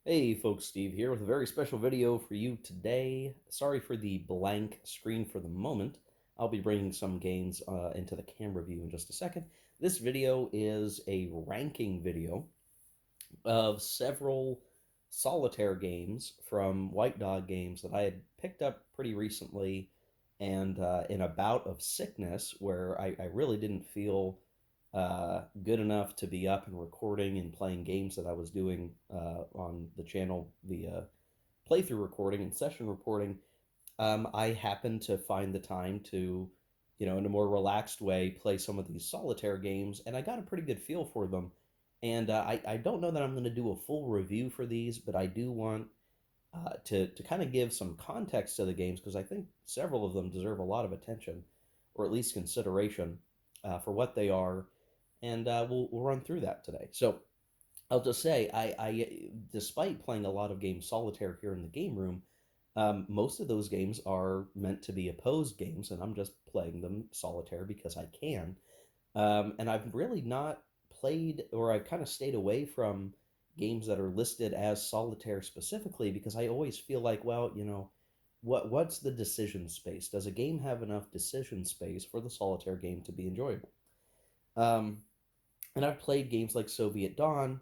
Hey folks, Steve here with a very special video for you today. Sorry for the blank screen for the moment. I'll be bringing some games into the camera view in just a second. This video is a ranking video of several solitaire games from White Dog Games that I had picked up pretty recently, and in a bout of sickness where I really didn't feel good enough to be up and recording and playing games that I was doing on the channel via playthrough recording and session reporting. I happened to find the time to, in a more relaxed way, play some of these solitaire games, and I got a pretty good feel for them. And I don't know that I'm going to do a full review for these, but I do want to kind of give some context to the games because I think several of them deserve a lot of attention, or at least consideration for what they are, and we'll run through that today. So I'll just say, despite playing a lot of games solitaire here in the game room, most of those games are meant to be opposed games, and I'm just playing them solitaire because I can. And I've really not played, or I've kind of stayed away from games that are listed as solitaire specifically because I always feel like, well, what's the decision space? Does a game have enough decision space for the solitaire game to be enjoyable? Um, and I've played games like Soviet Dawn,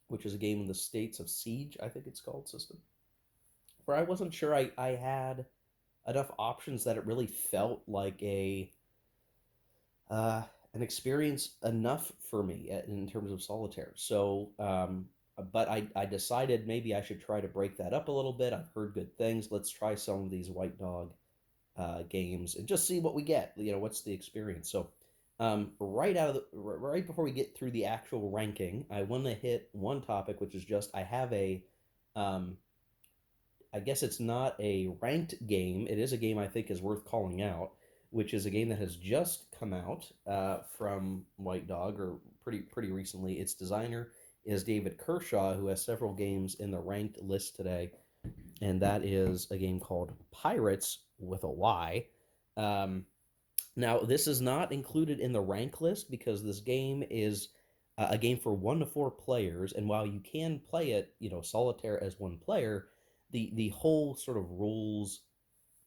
which is a game in the States of Siege, I think it's called, system, where I wasn't sure I had enough options that it really felt like uh, an experience enough for me in terms of solitaire. But I decided maybe I should try to break that up a little bit. I've heard good things. Let's try some of these White Dog games and just see what we get. What's the experience? So, right before we get through the actual ranking, I want to hit one topic, which is just I have um, I guess it's not a ranked game. It is a game I think is worth calling out, which is a game that has just come out from White Dog, or pretty recently. Its designer is David Kershaw, who has several games in the ranked list today, and that is a game called Pirates with a Y. Um, Now, this is not included in the rank list because this game is a game for 1 to 4 players, and while you can play it, solitaire as one player, the whole sort of rules,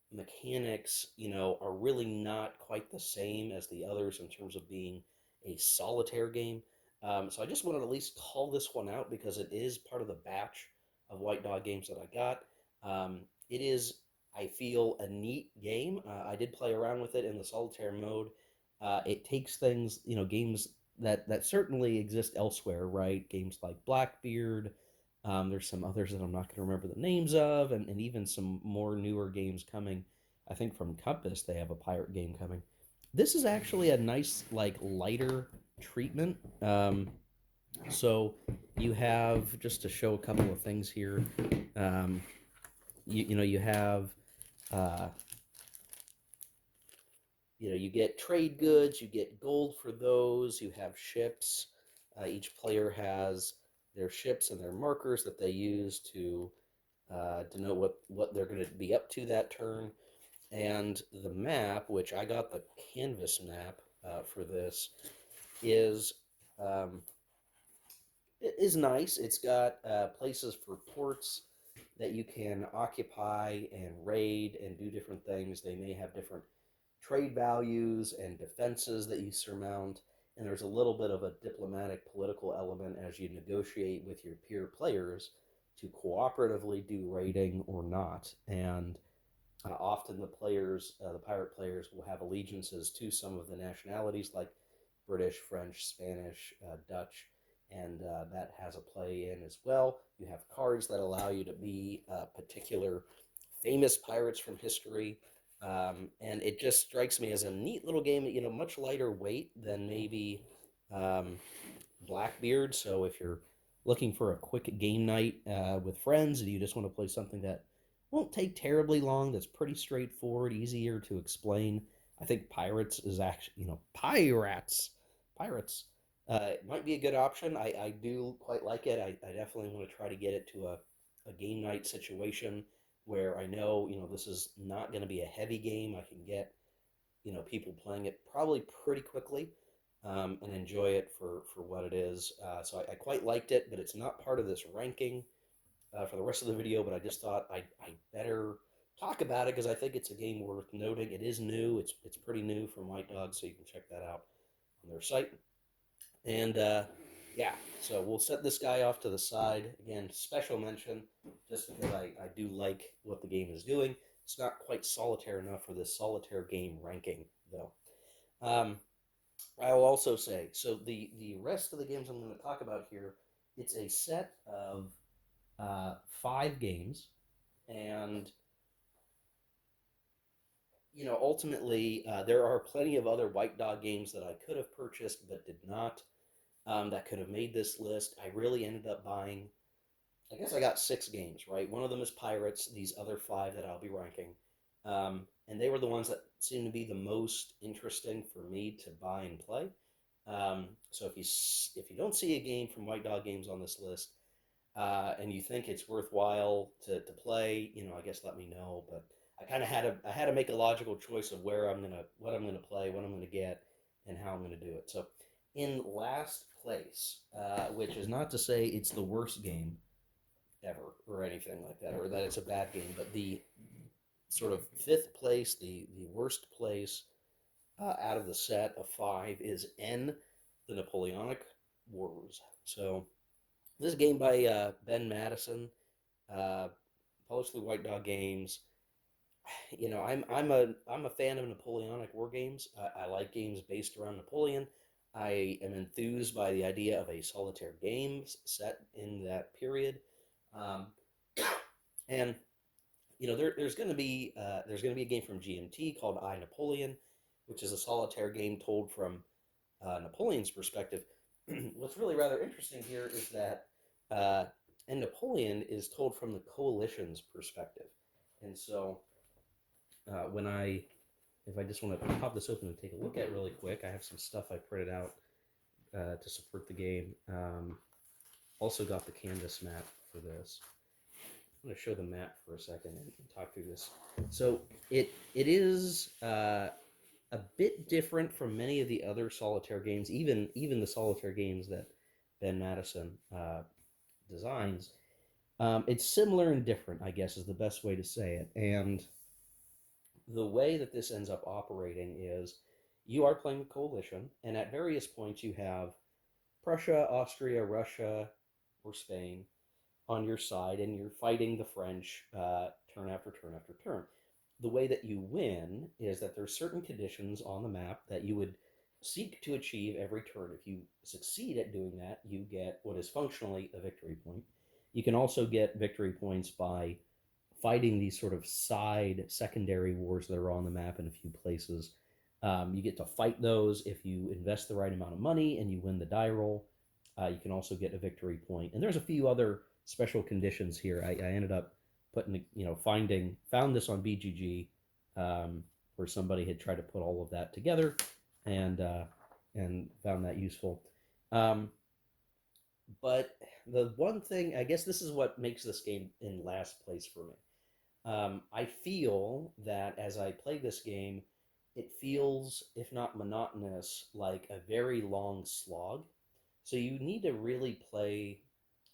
mechanics, are really not quite the same as the others in terms of being a solitaire game. So I just wanted to at least call this one out because it is part of the batch of White Dog games that I got. It is, I feel, a neat game. I did play around with it in the solitaire mode. It takes things, games that certainly exist elsewhere, right? Games like Blackbeard. There's some others that I'm not going to remember the names of, and even some more newer games coming. I think from Compass, they have a pirate game coming. This is actually a nice, like, lighter treatment. So you have, just to show a couple of things here, um, you have, uh, you get trade goods, you get gold for those, you have ships. Each player has their ships and their markers that they use to denote what they're going to be up to that turn. And the map, which I got the canvas map for this, is um, is nice. It's got places for ports that you can occupy and raid and do different things. They may have different trade values and defenses that you surmount. And there's a little bit of a diplomatic political element as you negotiate with your peer players to cooperatively do raiding or not. And often the pirate players, will have allegiances to some of the nationalities like British, French, Spanish, Dutch, and that has a play in as well. You have cards that allow you to be particular famous pirates from history. And it just strikes me as a neat little game, much lighter weight than maybe um, Blackbeard. So if you're looking for a quick game night with friends and you just want to play something that won't take terribly long, that's pretty straightforward, easier to explain, I think Pirates is actually, Pirates might be a good option. I do quite like it. I definitely want to try to get it to a game night situation where I know, this is not going to be a heavy game. I can get, people playing it probably pretty quickly and enjoy it for what it is. So I quite liked it, but it's not part of this ranking. for the rest of the video, but I just thought I better talk about it because I think it's a game worth noting. It is new. It's pretty new from White Dog, so you can check that out on their site. And yeah, so we'll set this guy off to the side. Again, special mention, just because I do like what the game is doing. It's not quite solitaire enough for this solitaire game ranking, though. Um, I will also say, so the rest of the games I'm going to talk about here, it's a set of 5 games, and ultimately there are plenty of other White Dog games that I could have purchased but did not. That could have made this list. I really ended up buying. I guess I got 6 games, right? One of them is Pirates. These other 5 that I'll be ranking, and they were the ones that seemed to be the most interesting for me to buy and play. So if you don't see a game from White Dog Games on this list, and you think it's worthwhile to play, I guess let me know. But I kind of had to make a logical choice of what I'm gonna play, what I'm gonna get, and how I'm gonna do it. So in last place, which is not to say it's the worst game ever or anything like that, or that it's a bad game, but the sort of 5th place, the worst place out of the set of 5 is N, the Napoleonic Wars. So this game by Ben Madison, uh, published through White Dog Games. I'm a fan of Napoleonic War games. I like games based around Napoleon. I am enthused by the idea of a solitaire game set in that period, um, and there's going to be a game from GMT called I Napoleon, which is a solitaire game told from Napoleon's perspective. What's really rather interesting here is that uh, and Napoleon is told from the coalition's perspective, and so when if I just want to pop this open and take a look at it really quick, I have some stuff I printed out to support the game. Also got the canvas map for this. I'm going to show the map for a second and talk through this. So it is a bit different from many of the other solitaire games, even the solitaire games that Ben Madison designs. It's similar and different, I guess, is the best way to say it. And the way that this ends up operating is you are playing the coalition, and at various points you have Prussia, Austria, Russia, or Spain on your side, and you're fighting the French turn after turn after turn. The way that you win is that there's certain conditions on the map that you would seek to achieve every turn. If you succeed at doing that, you get what is functionally a victory point. You can also get victory points by fighting these sort of side secondary wars that are on the map in a few places. You get to fight those if you invest the right amount of money and you win the die roll. You can also get a victory point, and there's a few other special conditions here. I ended up putting, found this on BGG, where somebody had tried to put all of that together, and found that useful. Um, but the one thing, I guess, this is what makes this game in last place for me. I feel that as I play this game, it feels, if not monotonous, like a very long slog. So you need to really play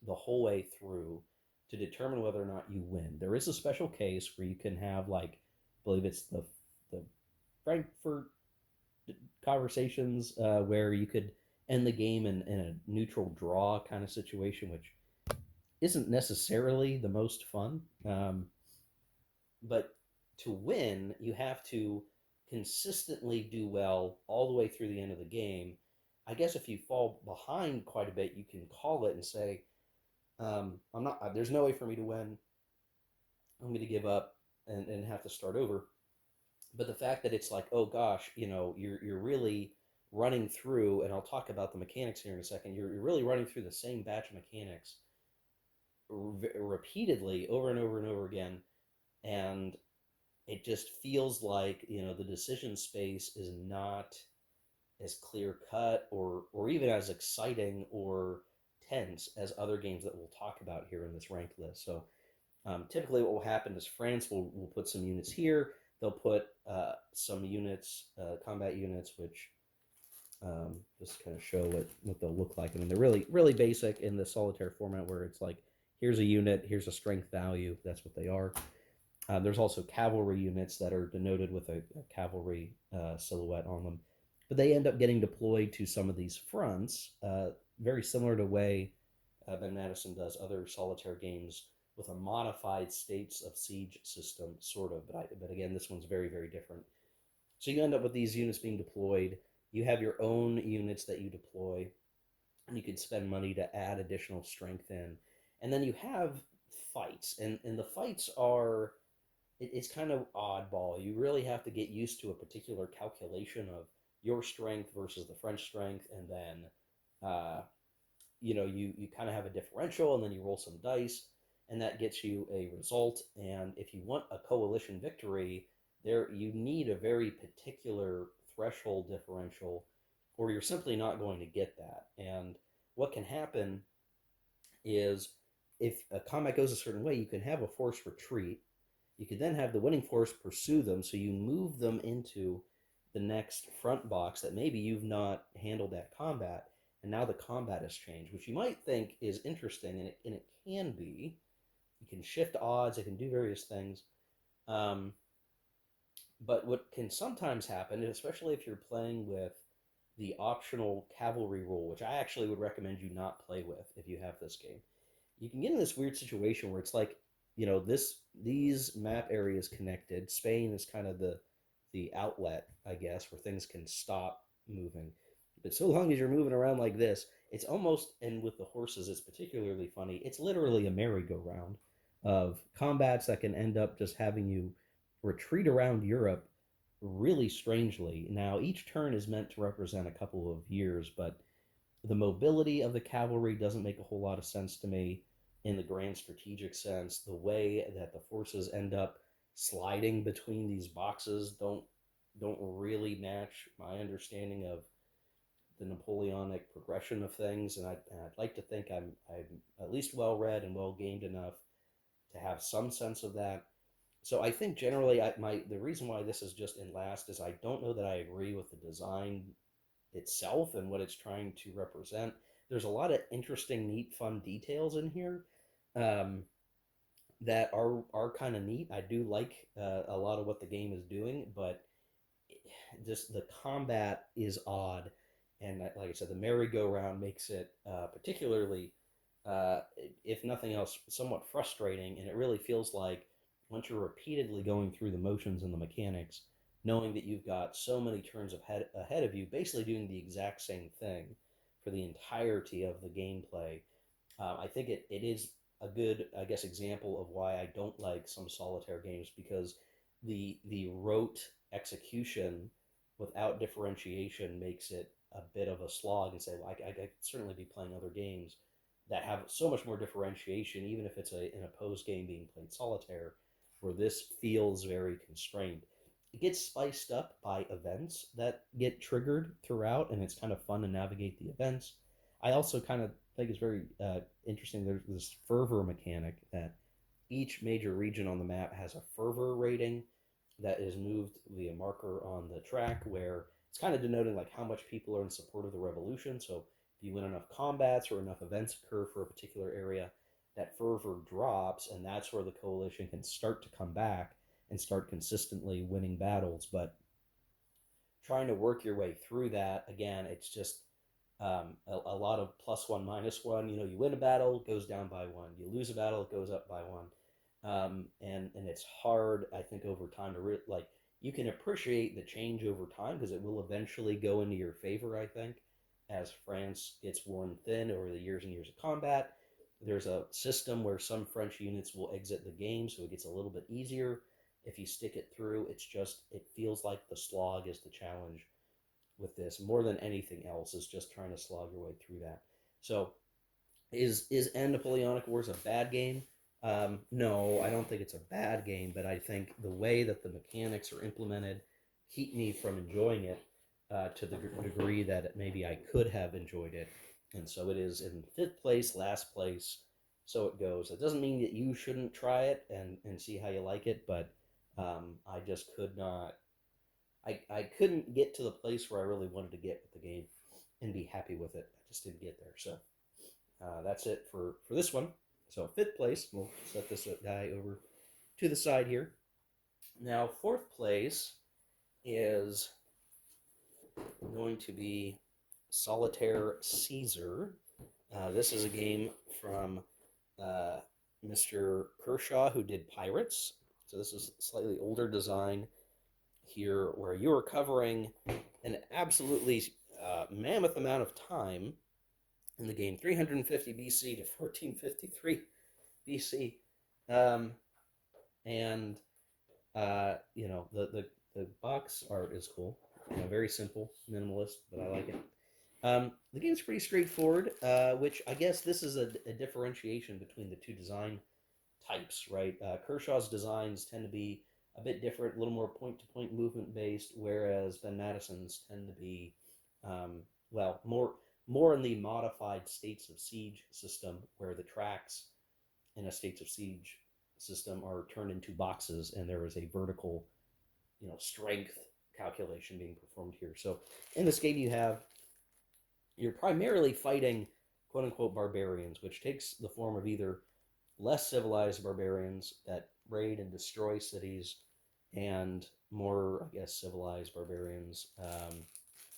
the whole way through to determine whether or not you win. There is a special case where you can have, like, I believe it's the Frankfurt conversations, where you could end the game in a neutral draw kind of situation, which isn't necessarily the most fun. But to win, you have to consistently do well all the way through the end of the game. I guess if you fall behind quite a bit, you can call it and say, "I'm not. There's no way for me to win. I'm going to give up and have to start over." But the fact that it's like, oh gosh, you're really running through, and I'll talk about the mechanics here in a second. You're really running through the same batch of mechanics repeatedly over and over and over again, and it just feels like the decision space is not as clear cut or even as exciting or tense as other games that we'll talk about here in this ranked list. So typically what will happen is France will put some units here. They'll put some units, combat units, which just kind of show what they'll look like. I mean, they're really, really basic in the solitaire format where it's like here's a unit, here's a strength value. That's what they are. There's also cavalry units that are denoted with a cavalry silhouette on them, but they end up getting deployed to some of these fronts, very similar to the way Ben Madison does other solitaire games with a modified states of siege system, sort of. But again, this one's very, very different. So you end up with these units being deployed. You have your own units that you deploy, and you can spend money to add additional strength in. And then you have fights, and the fights are it's kind of oddball. You really have to get used to a particular calculation of your strength versus the French strength, and then you kind of have a differential, and then you roll some dice, and that gets you a result. And if you want a coalition victory, there you need a very particular threshold differential, or you're simply not going to get that. And what can happen is if a combat goes a certain way, you can have a force retreat. You could then have the winning force pursue them, so you move them into the next front box that maybe you've not handled that combat, and now the combat has changed, which you might think is interesting, and it can be. You can shift odds, it can do various things. Um, but what can sometimes happen, especially if you're playing with the optional cavalry rule, which I actually would recommend you not play with if you have this game, you can get in this weird situation where it's like, these map areas connected. Spain is kind of the outlet, I guess, where things can stop moving. But so long as you're moving around like this, it's almost, and with the horses, it's particularly funny. It's literally a merry-go-round of combats that can end up just having you retreat around Europe really strangely. Now, each turn is meant to represent a couple of years, but the mobility of the cavalry doesn't make a whole lot of sense to me in the grand strategic sense. The way that the forces end up sliding between these boxes don't really match my understanding of the Napoleonic progression of things, and I'd like to think I'm at least well read and well gamed enough to have some sense of that. So I think generally, the reason why this is just in last is I don't know that I agree with the design itself and what it's trying to represent. There's a lot of interesting, neat, fun details in here um, that are kind of neat. I do like a lot of what the game is doing, but just the combat is odd, and like I said, the merry-go-round makes it particularly, uh, if nothing else, somewhat frustrating. And it really feels like once you're repeatedly going through the motions and the mechanics, knowing that you've got so many turns ahead of you, basically doing the exact same thing for the entirety of the gameplay. I think it is a good, I guess, example of why I don't like some solitaire games, because the rote execution without differentiation makes it a bit of a slog. And say, well, I could certainly be playing other games that have so much more differentiation, even if it's an opposed game being played solitaire, where this feels very constrained. It gets spiced up by events that get triggered throughout, and it's kind of fun to navigate the events. I also kind of think it's very interesting. There's this fervor mechanic that each major region on the map has a fervor rating that is moved via marker on the track, where it's kind of denoting like how much people are in support of the revolution. So if you win enough combats or enough events occur for a particular area, that fervor drops, and that's where the coalition can start to come back and start consistently winning battles. But trying to work your way through that, again, it's just a lot of plus one, minus one. You win a battle, it goes down by one. You lose a battle, it goes up by one. And it's hard, I think, over time to like, you can appreciate the change over time because it will eventually go into your favor, I think, as France gets worn thin over the years and years of combat. There's a system where some French units will exit the game, so it gets a little bit easier if you stick it through. It feels like the slog is the challenge with this more than anything else, is just trying to slog your way through that. So is End Napoleonic Wars a bad game? No, I don't think it's a bad game, but I think the way that the mechanics are implemented keep me from enjoying it to the degree that maybe I could have enjoyed it. And so it is in fifth place, last place. So it goes. It doesn't mean that you shouldn't try it and see how you like it, but I just could not. I couldn't get to the place where I really wanted to get with the game and be happy with it. I just didn't get there. So that's it for this one. So fifth place, we'll set this guy over to the side here. Now fourth place is going to be Solitaire Caesar. This is a game from uh, Mr. Kershaw, who did Pirates. So this is a slightly older design here, where you are covering an absolutely mammoth amount of time in the game, 350 BC to 1453 BC, and the box art is cool. Very simple, minimalist, but I like it. The game's pretty straightforward, which I guess this is a differentiation between the two design types, right? Kershaw's designs tend to be a bit different, a little more point-to-point movement based, whereas Ben Madison's tend to be, more in the modified States of Siege system, where the tracks in a States of Siege system are turned into boxes, and there is a vertical, strength calculation being performed here. So in this game, you're primarily fighting quote unquote barbarians, which takes the form of either less civilized barbarians that raid and destroy cities, and more, I guess, civilized barbarians,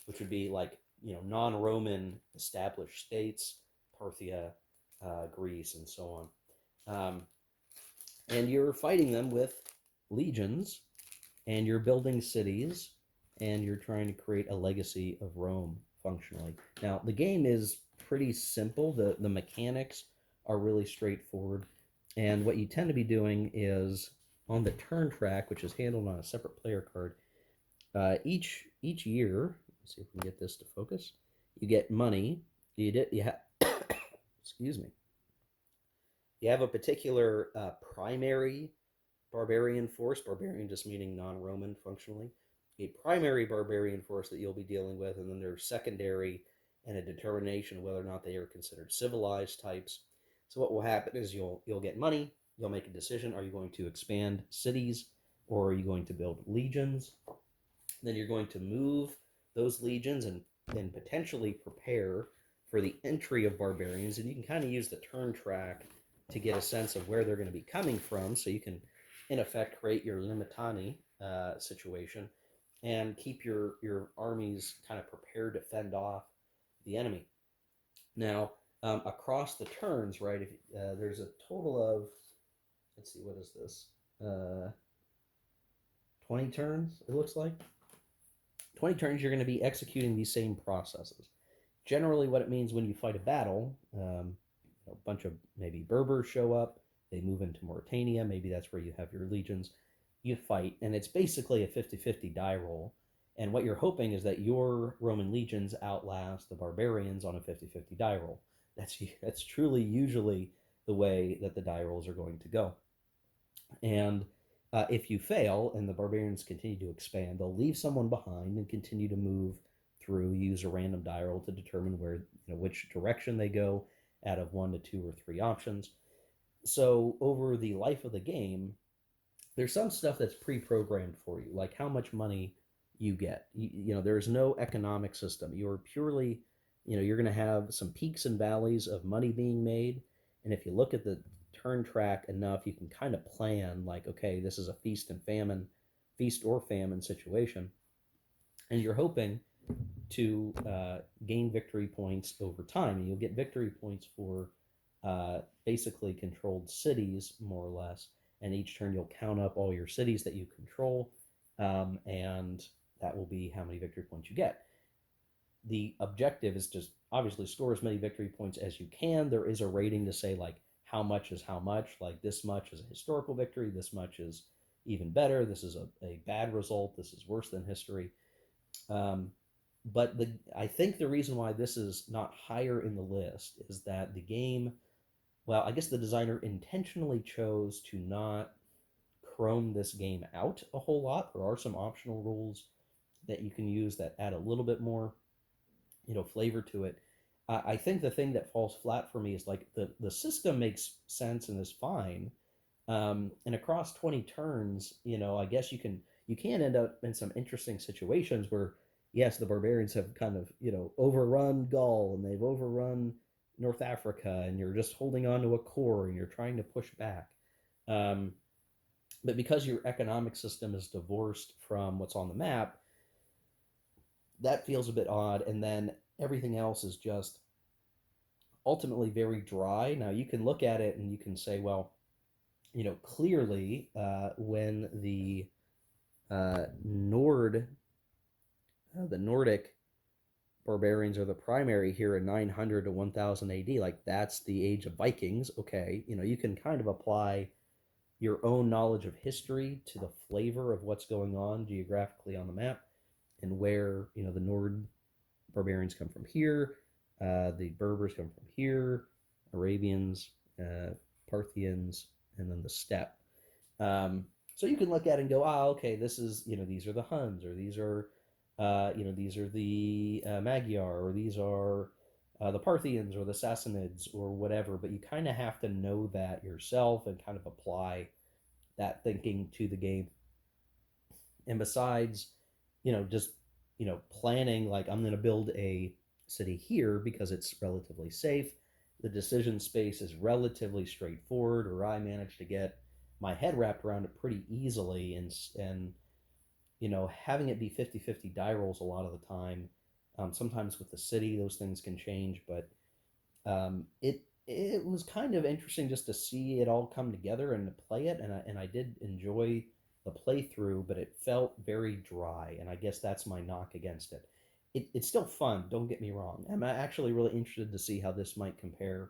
which would be like, non-Roman established states, Parthia, Greece, and so on. And you're fighting them with legions, and you're building cities, and you're trying to create a legacy of Rome functionally. Now, the game is pretty simple. The mechanics are really straightforward. And what you tend to be doing is on the turn track, which is handled on a separate player card, each year, let's see if we can get this to focus, you get money. You have, excuse me, you have a particular primary barbarian force, barbarian just meaning non-Roman functionally, a primary barbarian force that you'll be dealing with, and then there's secondary and a determination of whether or not they are considered civilized types. So what will happen is you'll get money, you'll make a decision. Are you going to expand cities, or are you going to build legions? Then you're going to move those legions and then potentially prepare for the entry of barbarians. And you can kind of use the turn track to get a sense of where they're going to be coming from, so you can, in effect, create your limitani situation and keep your armies kind of prepared to fend off the enemy. Now, across the turns, right, if, there's a total of, let's see, what is this? 20 turns, it looks like. 20 turns, you're going to be executing these same processes. Generally, what it means when you fight a battle, a bunch of maybe Berbers show up, they move into Mauritania, maybe that's where you have your legions, you fight, and it's basically a 50-50 die roll. And what you're hoping is that your Roman legions outlast the barbarians on a 50-50 die roll. That's truly usually the way that the die rolls are going to go. And if you fail and the barbarians continue to expand, they'll leave someone behind and continue to move through, use a random die roll to determine where, which direction they go out of 1 to 2 or 3 options. So over the life of the game, there's some stuff that's pre-programmed for you, like how much money you get. There's no economic system. You're purely, you're going to have some peaks and valleys of money being made. And if you look at the turn track enough, you can kind of plan, like, okay, this is a feast or famine situation. And you're hoping to gain victory points over time. And you'll get victory points for basically controlled cities, more or less. And each turn you'll count up all your cities that you control, and that will be how many victory points you get. The objective is to obviously score as many victory points as you can. There is a rating to say, like, how much is how much. Like, this much is a historical victory, this much is even better, this is a bad result, this is worse than history. But I think the reason why this is not higher in the list is that the game, well, I guess the designer intentionally chose to not chrome this game out a whole lot. There are some optional rules that you can use that add a little bit more, flavor to it. I think the thing that falls flat for me is, like, the system makes sense and is fine. And across 20 turns, I guess you can end up in some interesting situations where, yes, the barbarians have kind of, overrun Gaul, and they've overrun, North Africa and you're just holding on to a core and you're trying to push back. Um, but because your economic system is divorced from what's on the map, that feels a bit odd. And then everything else is just ultimately very dry. Now, you can look at it and you can say, well, clearly when the Nordic barbarians are the primary here in 900 to 1000 AD, like that's the age of Vikings. Okay, you can kind of apply your own knowledge of history to the flavor of what's going on geographically on the map and where the Nord barbarians come from here, the Berbers come from here, Arabians, Parthians, and then the steppe. Um, so you can look at it and go, okay, this is these are the Huns, or these are the Magyar, or these are the Parthians, or the Sassanids, or whatever. But you kind of have to know that yourself and kind of apply that thinking to the game. And besides, just planning like I'm going to build a city here because it's relatively safe. The decision space is relatively straightforward, or I managed to get my head wrapped around it pretty easily, and having it be 50-50 die rolls a lot of the time. Sometimes with the city, those things can change, but it was kind of interesting just to see it all come together and to play it, and I did enjoy the playthrough, but it felt very dry, and I guess that's my knock against it. It's still fun, don't get me wrong. I'm actually really interested to see how this might compare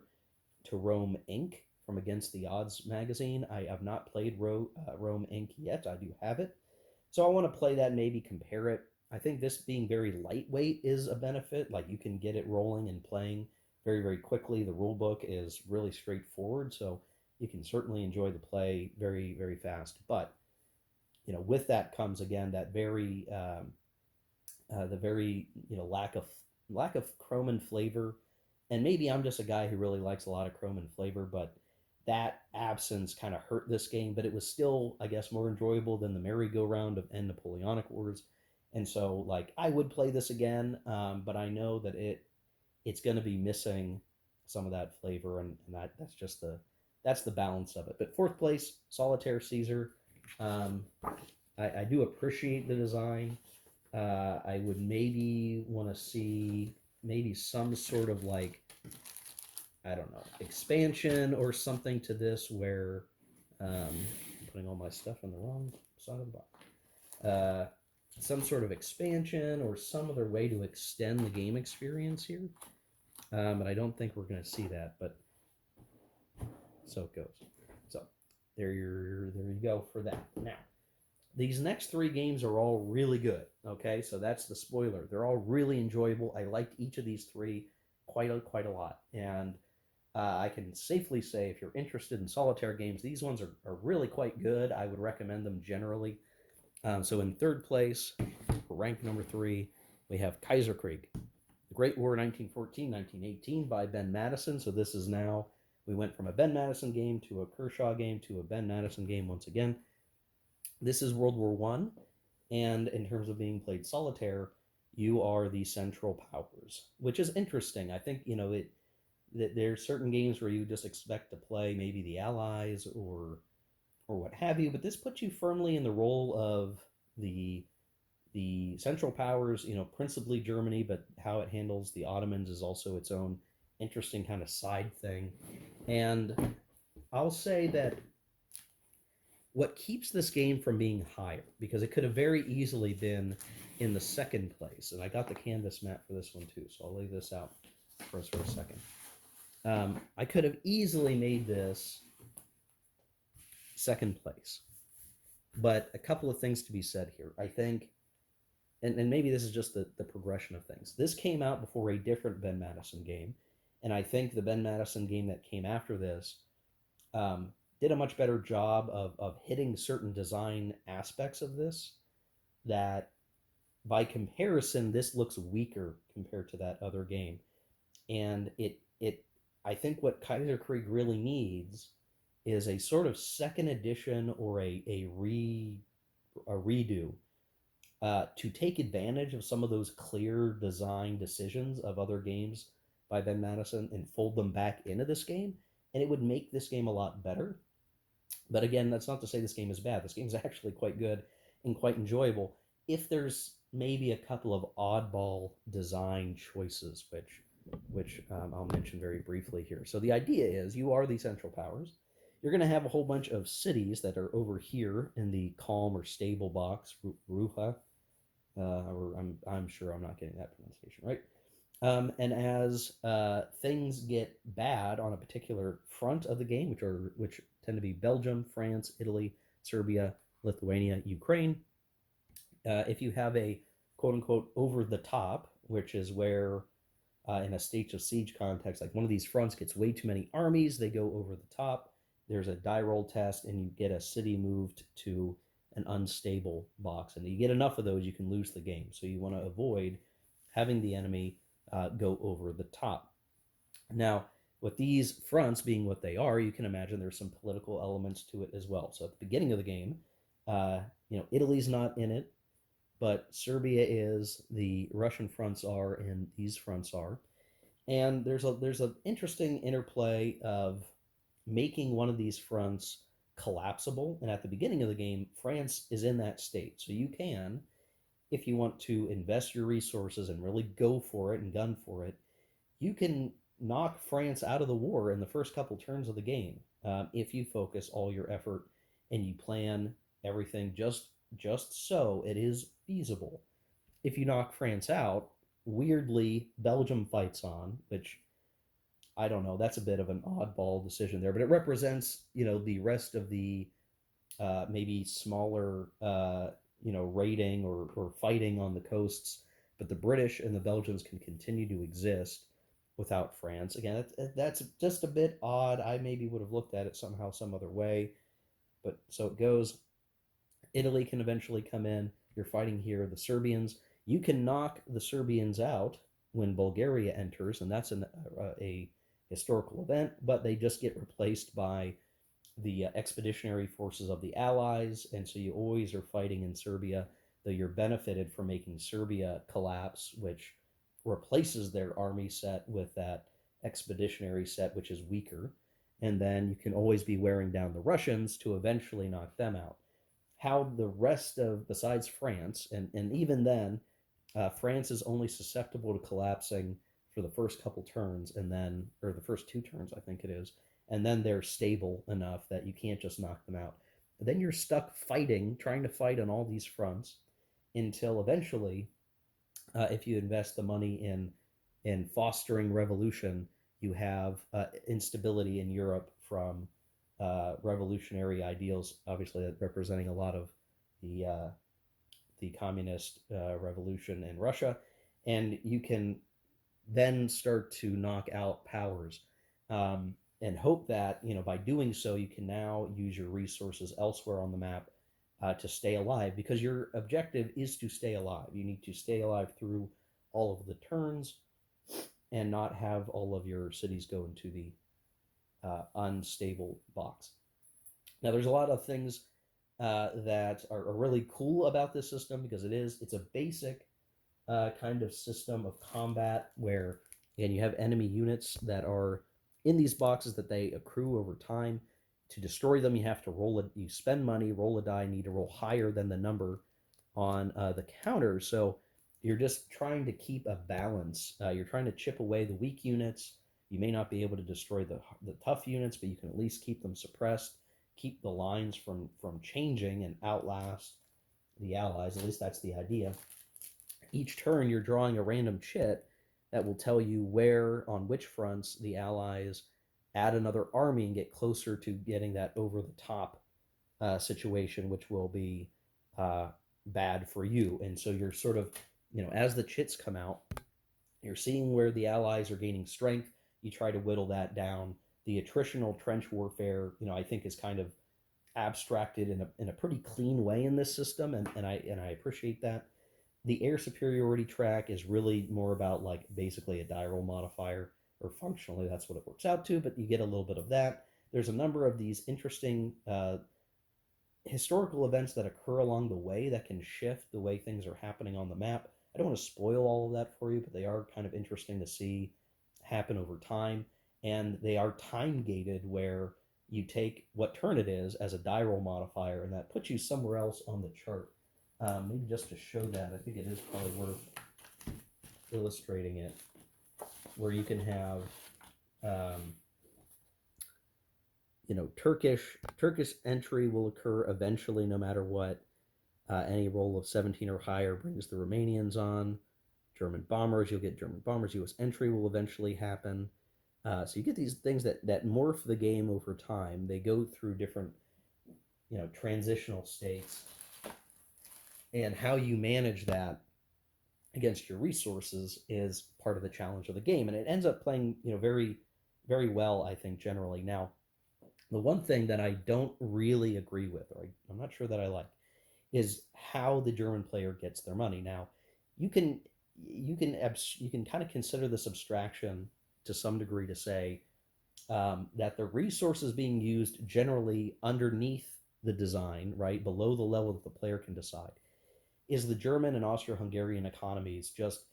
to Rome Inc. from Against the Odds magazine. I have not played Rome Inc. yet. I do have it. So I want to play that and maybe compare it. I think this being very lightweight is a benefit. Like you can get it rolling and playing very, very quickly. The rule book is really straightforward, so you can certainly enjoy the play very, very fast. But with that comes again that very the very lack of chrome and flavor. And maybe I'm just a guy who really likes a lot of chrome and flavor, but that absence kind of hurt this game. But it was still, I guess, more enjoyable than the merry-go-round of and Napoleonic Wars. And so, like, I would play this again, but I know that it's going to be missing some of that flavor, and that's the balance of it. But fourth place, Solitaire Caesar. I do appreciate the design. I would maybe want to see maybe some sort of like, I don't know, expansion or something to this where I'm putting all my stuff on the wrong side of the box. Some sort of expansion or some other way to extend the game experience here. But I don't think we're going to see that, but so it goes. So there you go for that. Now, these next three games are all really good. Okay, so that's the spoiler. They're all really enjoyable. I liked each of these three quite a lot, and I can safely say if you're interested in solitaire games, these ones are really quite good. I would recommend them generally. So in third place, for rank number 3, we have Kaiser Krieg, The Great War 1914-1918 by Ben Madison. So this is now, we went from a Ben Madison game to a Kershaw game to a Ben Madison game once again. This is World War One, and in terms of being played solitaire, you are the Central Powers, which is interesting. I think that there's certain games where you just expect to play maybe the Allies or what have you, but this puts you firmly in the role of the Central Powers. Principally Germany, but how it handles the Ottomans is also its own interesting kind of side thing. And I'll say that what keeps this game from being higher, because it could have very easily been in the second place, and I got the canvas map for this one too, so I'll leave this out for us for a second. I could have easily made this second place, but a couple of things to be said here. I think, and maybe this is just the progression of things. This came out before a different Ben Madison game, and I think the Ben Madison game that came after this did a much better job of hitting certain design aspects of this, that by comparison, this looks weaker compared to that other game. And I think what Kaiser Krieg really needs is a sort of second edition or a redo to take advantage of some of those clear design decisions of other games by Ben Madison and fold them back into this game, and it would make this game a lot better. But again, that's not to say this game is bad. This game is actually quite good and quite enjoyable if there's maybe a couple of oddball design choices, which I'll mention very briefly here. So the idea is you are the Central Powers. You're going to have a whole bunch of cities that are over here in the calm or stable box, Ruha, or I'm sure I'm not getting that pronunciation right. And as things get bad on a particular front of the game, which tend to be Belgium, France, Italy, Serbia, Lithuania, Ukraine, if you have a quote unquote over the top, which is where in a state of siege context, like one of these fronts gets way too many armies, they go over the top. There's a die roll test, and you get a city moved to an unstable box. And you get enough of those, you can lose the game. So you want to avoid having the enemy go over the top. Now, with these fronts being what they are, you can imagine there's some political elements to it as well. So at the beginning of the game, Italy's not in it, but Serbia is, the Russian fronts are, and these fronts are. And there's an interesting interplay of making one of these fronts collapsible. And at the beginning of the game, France is in that state. So you can, if you want to invest your resources and really go for it and gun for it, you can knock France out of the war in the first couple turns of the game if you focus all your effort and you plan everything just so it is feasible. If you knock France out, weirdly, Belgium fights on, which I don't know. That's a bit of an oddball decision there, but it represents, the rest of the maybe smaller, raiding or fighting on the coasts. But the British and the Belgians can continue to exist without France. Again, that's just a bit odd. I maybe would have looked at it somehow, some other way. But so it goes. Italy can eventually come in. You're fighting here. The Serbians, you can knock the Serbians out when Bulgaria enters, and that's a historical event, but they just get replaced by the expeditionary forces of the Allies, and so you always are fighting in Serbia, though you're benefited from making Serbia collapse, which replaces their army set with that expeditionary set, which is weaker, and then you can always be wearing down the Russians to eventually knock them out. How the rest of, besides France, and even then, France is only susceptible to collapsing for the first couple turns, and then, or the first two turns, I think it is, and then they're stable enough that you can't just knock them out. And then you're stuck fighting, trying to fight on all these fronts until eventually, if you invest the money in fostering revolution, you have instability in Europe from revolutionary ideals, obviously representing a lot of the communist revolution in Russia, and you can then start to knock out powers, and hope that by doing so you can now use your resources elsewhere on the map to stay alive, because your objective is to stay alive. You need to stay alive through all of the turns and not have all of your cities go into the unstable box. Now, there's a lot of things that are really cool about this system, because it's a basic kind of system of combat where, again, you have enemy units that are in these boxes that they accrue over time. To destroy them, you have to you spend money, roll a die, need to roll higher than the number on the counter. So you're just trying to keep a balance. You're trying to chip away the weak units. You may not be able to destroy the tough units, but you can at least keep them suppressed, keep the lines from changing, and outlast the Allies. At least that's the idea. Each turn, you're drawing a random chit that will tell you where, on which fronts, the Allies add another army and get closer to getting that over the top situation, which will be bad for you. And so you're sort of, as the chits come out, you're seeing where the Allies are gaining strength. You try to whittle that down. The attritional trench warfare, I think is kind of abstracted in a pretty clean way in this system, and I appreciate that. The air superiority track is really more about like basically a die roll modifier, or functionally that's what it works out to, but you get a little bit of that. There's a number of these interesting historical events that occur along the way that can shift the way things are happening on the map. I don't want to spoil all of that for you, but they are kind of interesting to see happen over time, and they are time gated where you take what turn it is as a die roll modifier, and that puts you somewhere else on the chart. Maybe just to show that, I think it is probably worth illustrating it, where you can have, um, Turkish entry will occur eventually, no matter what. Any roll of 17 or higher brings the Romanians on. German bombers, you'll get German bombers. U.S. entry will eventually happen. So you get these things that morph the game over time. They go through different, transitional states, and how you manage that against your resources is part of the challenge of the game, and it ends up playing, very, very well, I think, generally. Now, the one thing that I don't really agree with, or I'm not sure that I like, is how the German player gets their money. Now, you can you can kind of consider this abstraction to some degree to say, that the resources being used generally underneath the design, right below the level that the player can decide, is the German and Austro-Hungarian economies just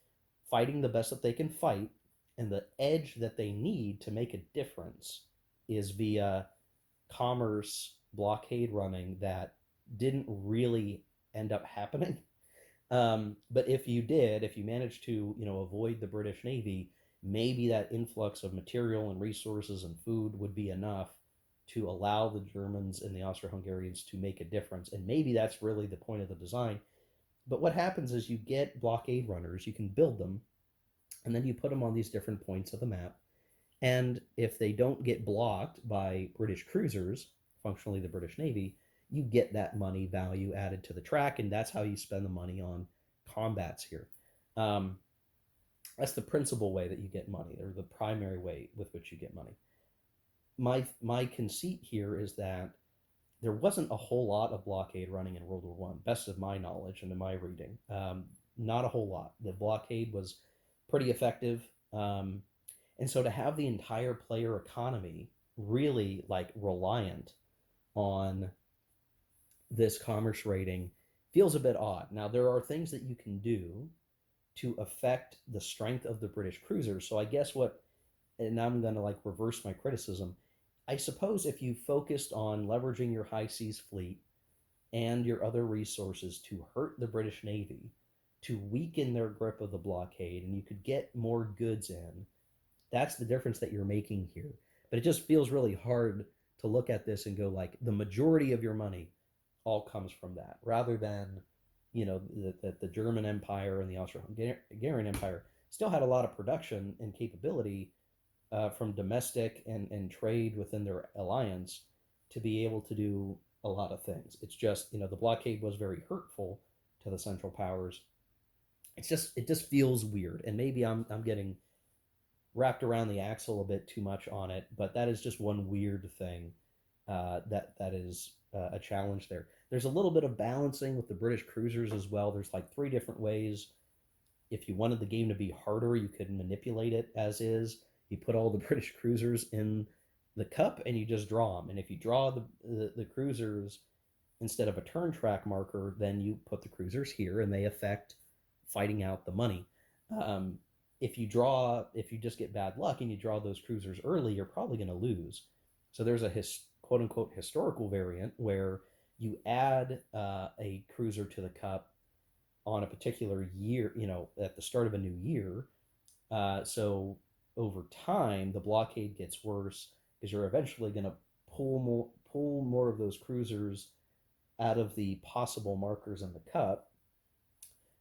fighting the best that they can fight, and the edge that they need to make a difference is via commerce blockade running that didn't really end up happening. But if you managed to, avoid the British Navy, maybe that influx of material and resources and food would be enough to allow the Germans and the Austro-Hungarians to make a difference. And maybe that's really the point of the design. But what happens is you get blockade runners, you can build them, and then you put them on these different points of the map. And if they don't get blocked by British cruisers, functionally the British Navy, you get that money value added to the track, and that's how you spend the money on combats here. Um, that's the principal way that you get money, or the primary way with which you get money. My conceit here is that there wasn't a whole lot of blockade running in World War One, best of my knowledge and in my reading. Not a whole lot. The blockade was pretty effective, and so to have the entire player economy really like reliant on this commerce rating feels a bit odd. Now, there are things that you can do to affect the strength of the British cruisers. So I guess and I'm going to like reverse my criticism. I suppose if you focused on leveraging your high seas fleet and your other resources to hurt the British Navy, to weaken their grip of the blockade, and you could get more goods in, that's the difference that you're making here. But it just feels really hard to look at this and go like, the majority of your money all comes from that, rather than, that the German Empire and the Austro-Hungarian Empire still had a lot of production and capability, from domestic and trade within their alliance, to be able to do a lot of things. It's just, the blockade was very hurtful to the Central Powers. It just feels weird, and maybe I'm getting wrapped around the axle a bit too much on it, but that is just one weird thing, that is, a challenge there. There's a little bit of balancing with the British cruisers as well. There's like 3 different ways. If you wanted the game to be harder, you could manipulate it as is. You put all the British cruisers in the cup and you just draw them. And if you draw the cruisers instead of a turn track marker, then you put the cruisers here and they affect fighting out the money. If you just get bad luck and you draw those cruisers early, you're probably going to lose. So there's a quote unquote historical variant where you add, a cruiser to the cup on a particular year, at the start of a new year. So over time, the blockade gets worse because you're eventually going to pull more of those cruisers out of the possible markers in the cup.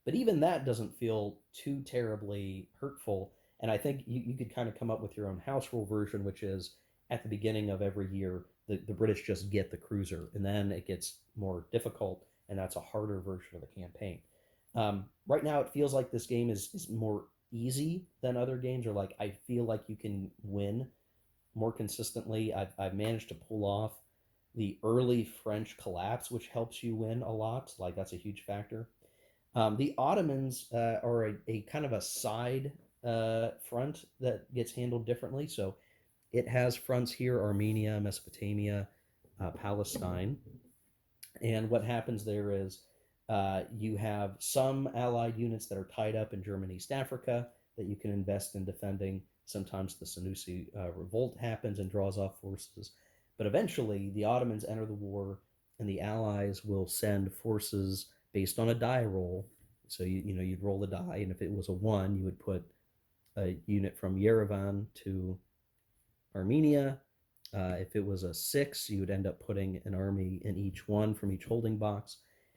But even that doesn't feel too terribly hurtful. And I think you could kind of come up with your own house rule version, which is at the beginning of every year, the British just get the cruiser, and then it gets more difficult, and that's a harder version of the campaign. Right now, it feels like this game is more easy than other games, or like I feel like you can win more consistently. I've managed to pull off the early French collapse, which helps you win a lot. Like that's a huge factor. The Ottomans, are a kind of a side, front that gets handled differently. So it has fronts here: Armenia, Mesopotamia, Palestine. And what happens there is, you have some allied units that are tied up in German East Africa that you can invest in defending. Sometimes the Senussi revolt happens and draws off forces. But eventually, the Ottomans enter the war, and the Allies will send forces based on a die roll. So you'd roll a die, and if it was a 1, you would put a unit from Yerevan to Armenia. If it was a 6, you would end up putting an army in each one from each holding box.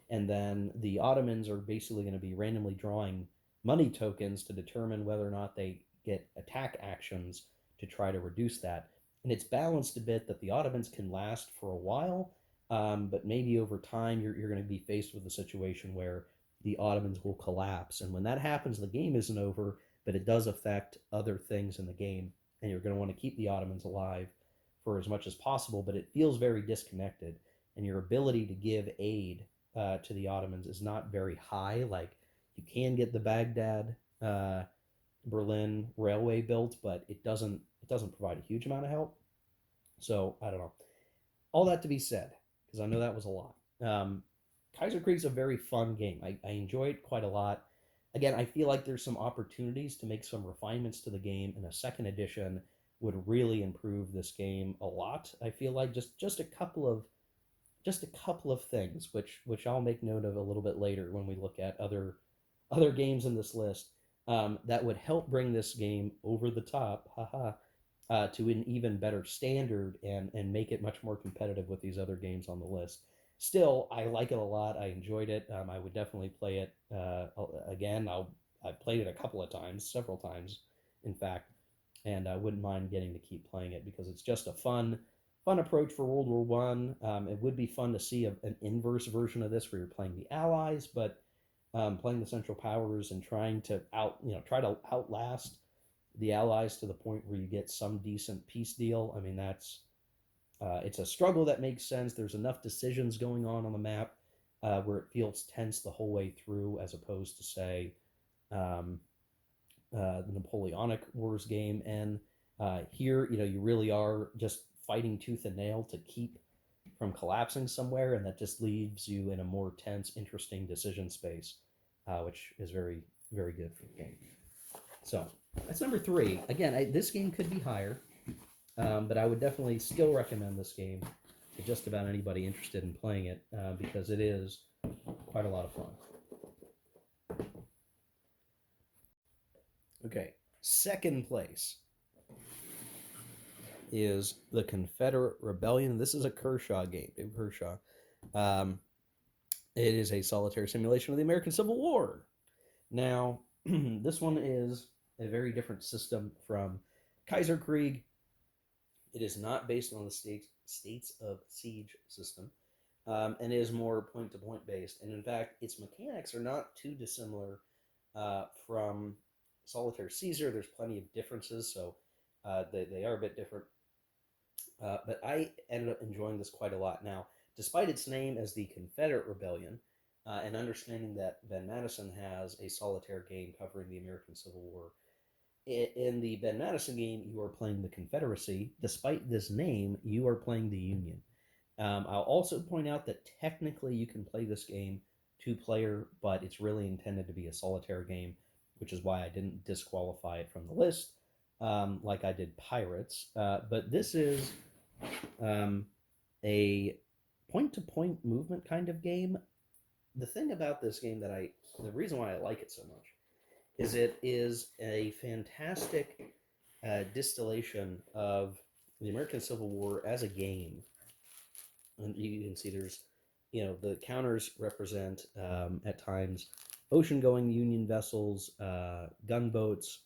And then the Ottomans are basically going to be randomly drawing money tokens to determine whether or not they get attack actions to try to reduce that. And it's balanced a bit that the Ottomans can last for a while, but maybe over time you're going to be faced with a situation where the Ottomans will collapse. And when that happens, the game isn't over, but it does affect other things in the game. And you're going to want to keep the Ottomans alive for as much as possible, but it feels very disconnected. And your ability to give aid to the Ottomans is not very high. Like, you can get the Baghdad Berlin railway built, but it doesn't provide a huge amount of help. So I don't know. All that to be said, because I know that was a lot. Kaiser Krieg's a very fun game. I enjoy it quite a lot. Again, I feel like there's some opportunities to make some refinements to the game, and a second edition would really improve this game a lot. I feel like just a couple of things, which I'll make note of a little bit later when we look at other games in this list, that would help bring this game over the top, to an even better standard and make it much more competitive with these other games on the list. Still, I like it a lot. I enjoyed it. I would definitely play it again. I've played it a couple of times, several times, in fact, and I wouldn't mind getting to keep playing it because it's just a fun approach for World War One. It would be fun to see an inverse version of this where you're playing the Allies, but playing the Central Powers and trying to try to outlast the Allies to the point where you get some decent peace deal. I mean, it's a struggle that makes sense. There's enough decisions going on the map where it feels tense the whole way through, as opposed to, say, the Napoleonic Wars game. And here, you really are just fighting tooth and nail to keep from collapsing somewhere, and that just leaves you in a more tense, interesting decision space, which is very, very good for the game. So that's number 3. Again, this game could be higher, but I would definitely still recommend this game to just about anybody interested in playing it, because it is quite a lot of fun. Okay, second place is the Confederate Rebellion. This is a Kershaw game, Dave Kershaw. It is a solitaire simulation of the American Civil War. Now, this one is a very different system from Kaiser Krieg. It is not based on the States of Siege system, and is more point-to-point based. And in fact, its mechanics are not too dissimilar from Solitaire Caesar. There's plenty of differences, so they are a bit different. But I ended up enjoying this quite a lot. Now, despite its name as the Confederate Rebellion, and understanding that Ben Madison has a solitaire game covering the American Civil War, in the Ben Madison game, you are playing the Confederacy. Despite this name, you are playing the Union. I'll also point out that technically you can play this game 2-player, but it's really intended to be a solitaire game, which is why I didn't disqualify it from the list, like I did Pirates. But this is a point-to-point movement kind of game. The thing about this game the reason why I like it so much is it is a fantastic distillation of the American Civil War as a game. And you can see there's, the counters represent at times ocean-going Union vessels, gunboats,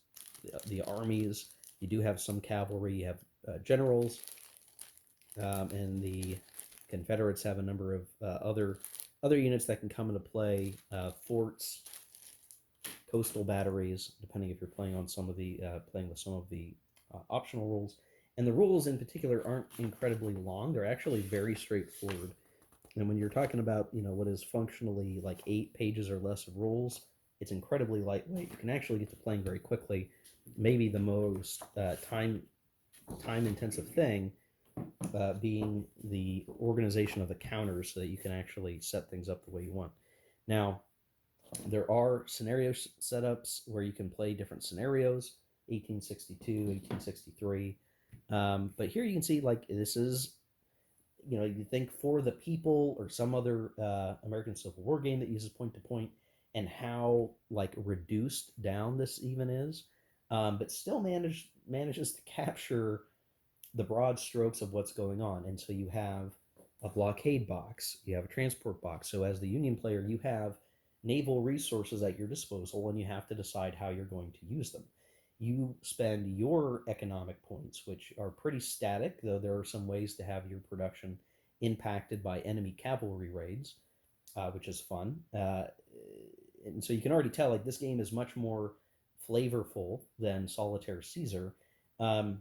the armies. You do have some cavalry. You have generals, and the Confederates have a number of other units that can come into play. Forts, coastal batteries, depending if you're playing on some of the playing with some of the optional rules. And the rules in particular aren't incredibly long. They're actually very straightforward. And when you're talking about, what is functionally like 8 pages or less of rules, it's incredibly lightweight. You can actually get to playing very quickly. Maybe the most time-intensive thing being the organization of the counters so that you can actually set things up the way you want. Now, there are scenario setups where you can play different scenarios. 1862, 1863. But here you can see, like, this is, you think For the People or some other American Civil War game that uses point to point, and how like reduced down this even is, but still manages to capture the broad strokes of what's going on. And so you have a blockade box, you have a transport box. So as the Union player, you have naval resources at your disposal, and you have to decide how you're going to use them. You spend your economic points, which are pretty static, though there are some ways to have your production impacted by enemy cavalry raids, which is fun. And so you can already tell, like, this game is much more flavorful than Solitaire Caesar, um,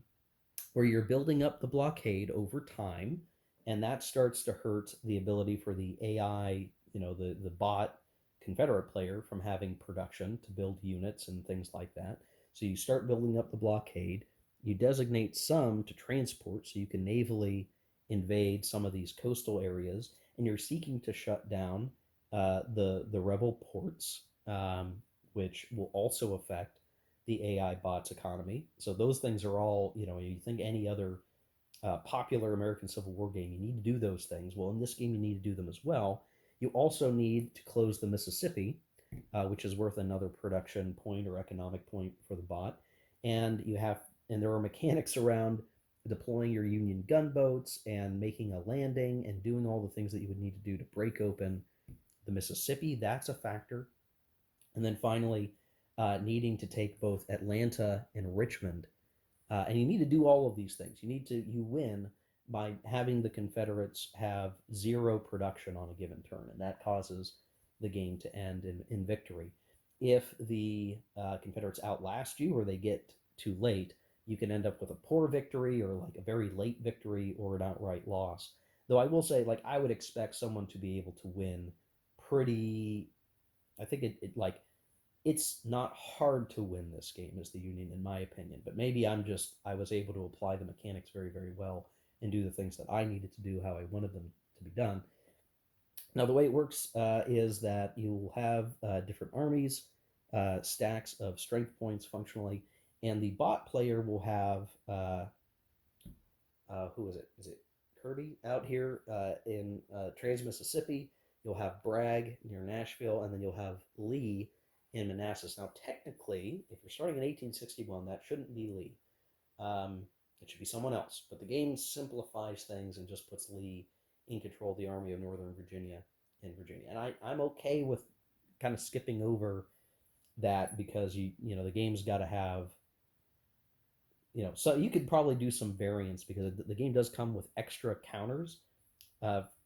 where you're building up the blockade over time, and that starts to hurt the ability for the AI, the bot Confederate player, from having production to build units and things like that. So you start building up the blockade. You designate some to transport so you can navally invade some of these coastal areas, and you're seeking to shut down the rebel ports, which will also affect the AI bots economy. So those things are all, you think any other popular American Civil War game, you need to do those things. Well, in this game, you need to do them as well. You also need to close the Mississippi, which is worth another production point or economic point for the bot. And there are mechanics around deploying your Union gunboats and making a landing and doing all the things that you would need to do to break open the Mississippi. That's a factor. And then finally, needing to take both Atlanta and Richmond. And you need to do all of these things. You win by having the Confederates have zero production on a given turn, and that causes the game to end in victory. If the Confederates outlast you or they get too late, you can end up with a poor victory or like a very late victory or an outright loss. Though I will say, like, I would expect someone to be able to win pretty. I think it's not hard to win this game as the Union, in my opinion. But maybe I was able to apply the mechanics very, very well and do the things that I needed to do how I wanted them to be done. Now, the way it works is that you'll have different armies, stacks of strength points functionally, and the bot player will have who is it? Is it Kirby out here in Trans Mississippi? You'll have Bragg near Nashville, and then you'll have Lee in Manassas. Now, technically, if you're starting in 1861, that shouldn't be Lee. It should be someone else. But the game simplifies things and just puts Lee in control of the Army of Northern Virginia in Virginia. And I'm okay with kind of skipping over that because the game's got to have, so you could probably do some variants because the game does come with extra counters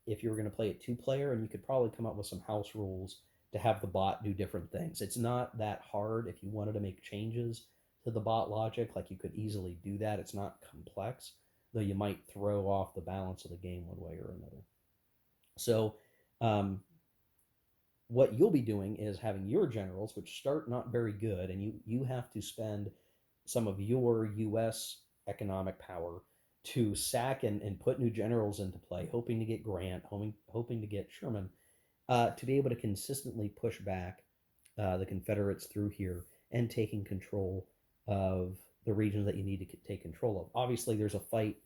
if you were going to play it two-player, and you could probably come up with some house rules to have the bot do different things. It's not that hard. If you wanted to make changes to the bot logic, like, you could easily do that. It's not complex, though you might throw off the balance of the game one way or another. So what you'll be doing is having your generals, which start not very good, and you have to spend some of your U.S. economic power to sack and put new generals into play, hoping to get Grant, hoping to get Sherman, to be able to consistently push back the Confederates through here and taking control of the regions that you need to take control of. Obviously, there's a fight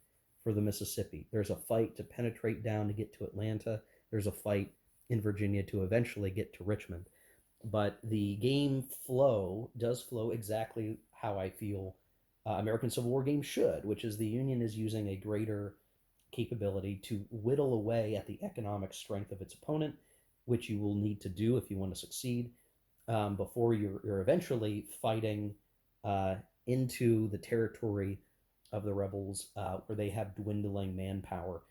for the Mississippi. There's a fight to penetrate down to get to Atlanta. There's a fight in Virginia to eventually get to Richmond. But the game does flow exactly how I feel American Civil War games should, which is the Union is using a greater capability to whittle away at the economic strength of its opponent, which you will need to do if you want to succeed, before you're eventually fighting into the territory of the rebels, where they have dwindling manpower.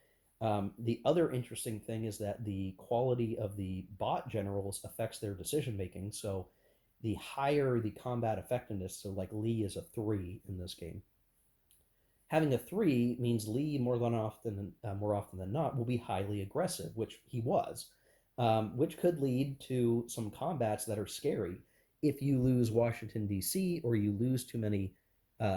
The other interesting thing is that the quality of the bot generals affects their decision making. So the higher the combat effectiveness, so like Lee is a 3 in this game. Having a 3 means Lee more often than not will be highly aggressive, which he was, which could lead to some combats that are scary. If you lose Washington, D.C., or you lose too many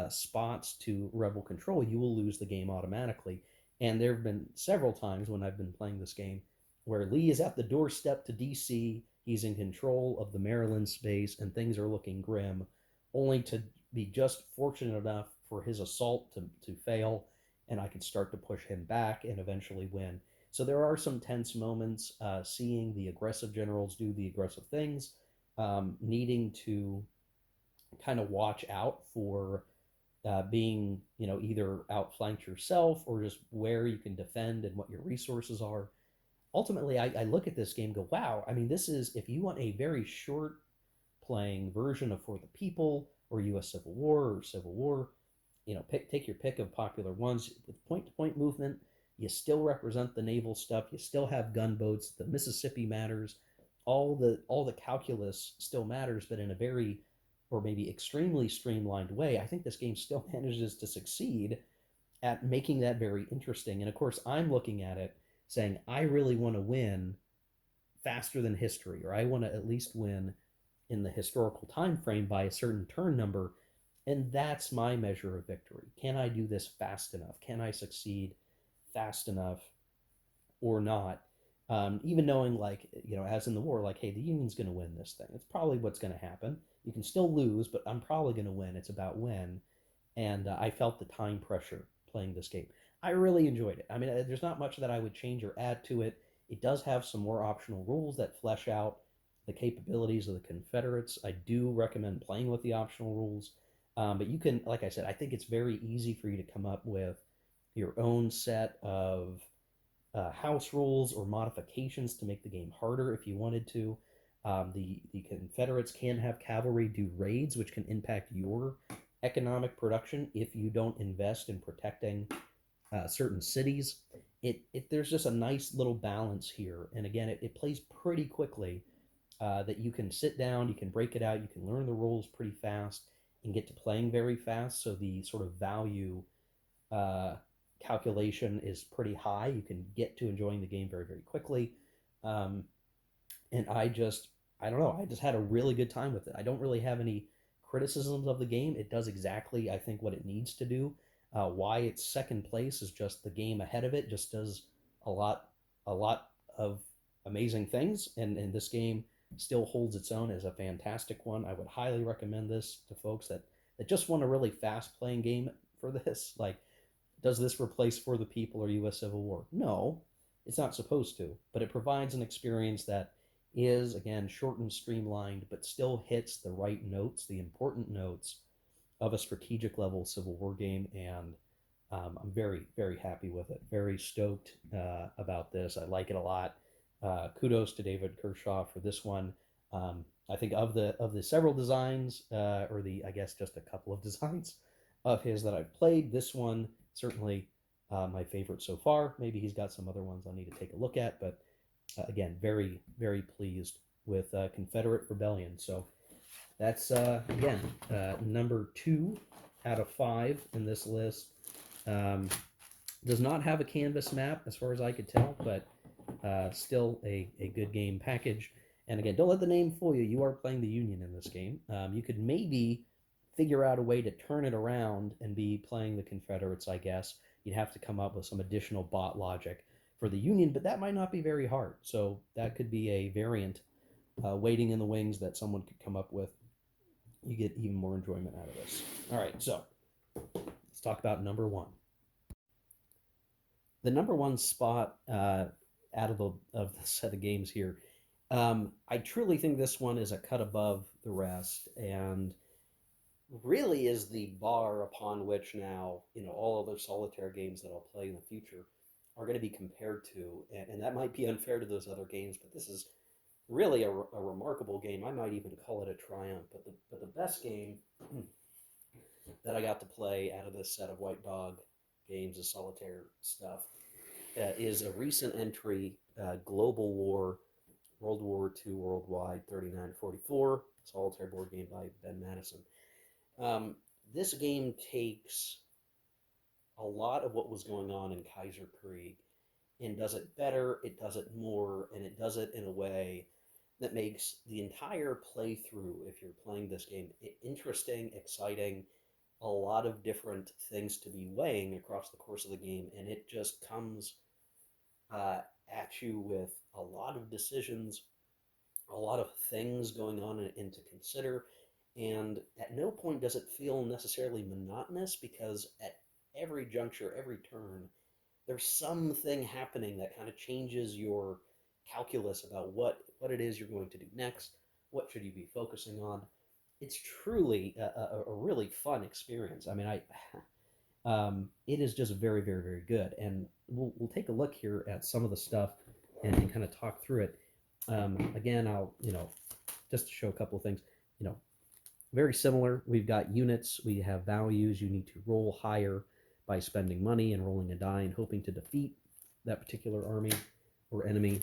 spots to rebel control, you will lose the game automatically. And there have been several times when I've been playing this game where Lee is at the doorstep to D.C., he's in control of the Maryland space, and things are looking grim, only to be just fortunate enough for his assault to fail, and I could start to push him back and eventually win. So there are some tense moments, seeing the aggressive generals do the aggressive things, needing to kind of watch out for being, either outflanked yourself or just where you can defend and what your resources are. Ultimately, I look at this game and go, wow, I mean, this is, if you want a very short playing version of For the People or US Civil War or Civil War, take your pick of popular ones with point to point movement. You still represent the naval stuff. You still have gunboats. The Mississippi matters. All the calculus still matters, but in a very, or maybe extremely streamlined way. I think this game still manages to succeed at making that very interesting. And of course, I'm looking at it saying, I really want to win faster than history, or I want to at least win in the historical time frame by a certain turn number. And that's my measure of victory. Can I do this fast enough? Can I succeed fast enough or not? Even knowing, like, as in the war, like, hey, the Union's going to win this thing. It's probably what's going to happen. You can still lose, but I'm probably going to win. It's about when. And I felt the time pressure playing this game. I really enjoyed it. I mean, there's not much that I would change or add to it. It does have some more optional rules that flesh out the capabilities of the Confederates. I do recommend playing with the optional rules. But you can, like I said, I think it's very easy for you to come up with your own set of house rules or modifications to make the game harder if you wanted to. The Confederates can have cavalry do raids, which can impact your economic production if you don't invest in protecting certain cities. There's just a nice little balance here, and again, it plays pretty quickly. That you can sit down, you can break it out, you can learn the rules pretty fast, and get to playing very fast. So the sort of value uh, calculation is pretty high. You can get to enjoying the game very, very quickly. Um, and I don't know, I just had a really good time with it. I don't really have any criticisms of the game. It does exactly, I think, what it needs to do. Why it's second place is just the game ahead of it just does a lot, a lot of amazing things. And this game still holds its own as a fantastic one. I would highly recommend this to folks that just want a really fast playing game for this. Like, does this replace For the People or US Civil War? No, it's not supposed to, but it provides an experience that is, again, short and streamlined, but still hits the right notes, the important notes of a strategic level Civil War game. And I'm very, very happy with it. Very stoked about this. I like it a lot. Kudos to David Kershaw for this one. I think of the several designs, or the, I guess, just a couple of designs of his that I've played, this one certainly my favorite so far. Maybe he's got some other ones I'll need to take a look at, but again, very, very pleased with Confederate Rebellion. So that's, again, number 2 out of 5 in this list. Does not have a canvas map as far as I could tell, but still a good game package. And again, don't let the name fool you. You are playing the Union in this game. You could maybe figure out a way to turn it around and be playing the Confederates, I guess. You'd have to come up with some additional bot logic for the Union, but that might not be very hard. So that could be a variant waiting in the wings that someone could come up with. You get even more enjoyment out of this. All right, so let's talk about number 1. The number 1 spot out of the set of games here, I truly think this one is a cut above the rest, and really is the bar upon which now, all other solitaire games that I'll play in the future are going to be compared to. And that might be unfair to those other games, but this is really a remarkable game. I might even call it a triumph. But the best game that I got to play out of this set of White Dog games, the solitaire stuff, is a recent entry, Global War, World War II Worldwide 3944, solitaire board game by Ben Madison. This game takes a lot of what was going on in Kaiser Krieg and does it better, it does it more, and it does it in a way that makes the entire playthrough, if you're playing this game, interesting, exciting, a lot of different things to be weighing across the course of the game, and it just comes at you with a lot of decisions, a lot of things going on and to consider, And at no point does it feel necessarily monotonous because at every juncture, every turn, there's something happening that kind of changes your calculus about what it is you're going to do next. What should you be focusing on? It's truly a really fun experience. I mean, it is just very, very, very good. And we'll take a look here at some of the stuff and kind of talk through it. Again, I'll, just to show a couple of things, you know, very similar. We've got units, we have values. You need to roll higher by spending money and rolling a die and hoping to defeat that particular army or enemy.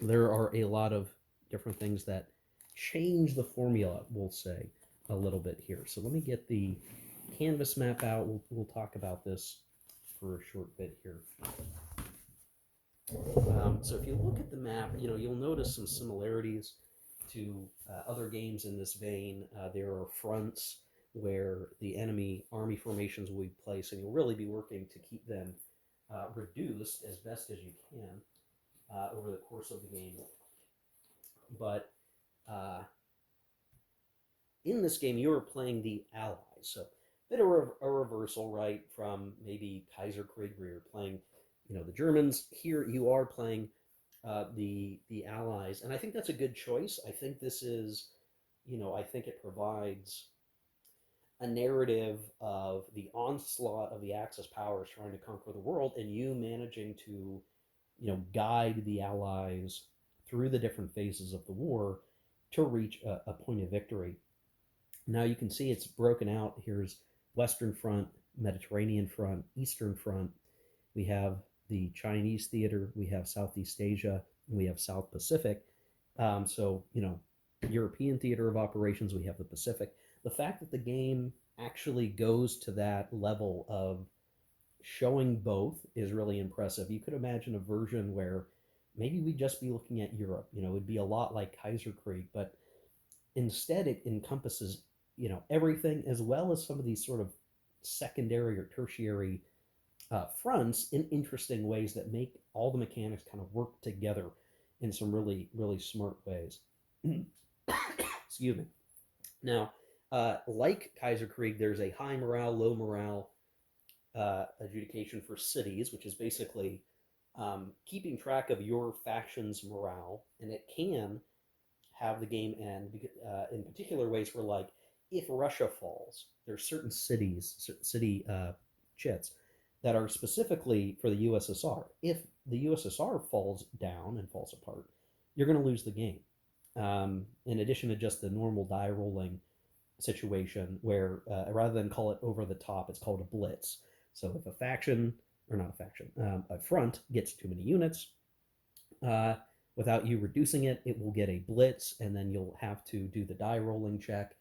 There are a lot of different things that change the formula, we'll say, a little bit here. So let me get the canvas map out. We'll talk about this for a short bit here. So if you look at the map, you'll notice some similarities to other games in this vein. There are fronts where the enemy army formations will be placed, and you'll really be working to keep them reduced as best as you can over the course of the game. But in this game, you are playing the Allies. So a bit of a reversal, right, from maybe Kaiser Krieg, where you're playing, the Germans. Here you are playing the Allies, and I think that's a good choice. I think this is, I think it provides a narrative of the onslaught of the Axis powers trying to conquer the world, and you managing to, guide the Allies through the different phases of the war to reach a point of victory. Now you can see it's broken out. Here's Western Front, Mediterranean Front, Eastern Front. We have the Chinese theater, we have Southeast Asia, and we have South Pacific. So, European theater of operations, we have the Pacific. The fact that the game actually goes to that level of showing both is really impressive. You could imagine a version where maybe we'd just be looking at Europe. It would be a lot like Kaiser Krieg, but instead it encompasses, everything, as well as some of these sort of secondary or tertiary fronts in interesting ways that make all the mechanics kind of work together in some really, really smart ways. Excuse me. Now, like Kaiser Krieg, there's a high morale, low morale adjudication for cities, which is basically keeping track of your faction's morale, and it can have the game end in particular ways where, like, if Russia falls, there's certain cities, city chits that are specifically for the USSR. If the USSR falls down and falls apart, you're going to lose the game. In addition to just the normal die rolling situation where rather than call it over the top, it's called a blitz. So if a faction, or not a faction, a front gets too many units, without you reducing it, it will get a blitz, and then you'll have to do the die rolling check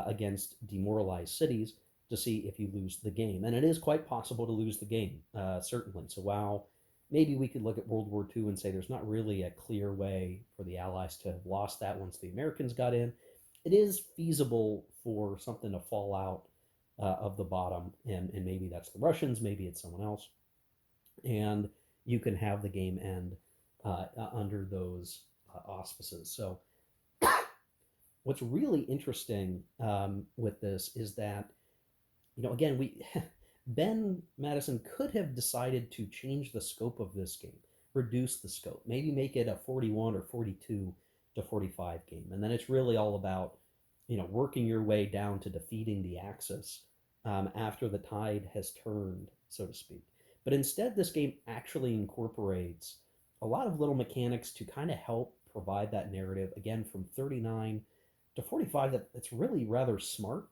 against demoralized cities to see if you lose the game. And it is quite possible to lose the game, certainly. So while maybe we could look at World War II and say there's not really a clear way for the Allies to have lost that once the Americans got in, it is feasible for something to fall out of the bottom, and maybe that's the Russians, maybe it's someone else, and you can have the game end under those auspices. So what's really interesting with this is that, again, Ben Madison could have decided to change the scope of this game, reduce the scope, maybe make it a 41 or 42 to 45 game. And then it's really all about, working your way down to defeating the Axis after the tide has turned, so to speak. But instead, this game actually incorporates a lot of little mechanics to kind of help provide that narrative, again, from 39 to 45, that's really rather smart.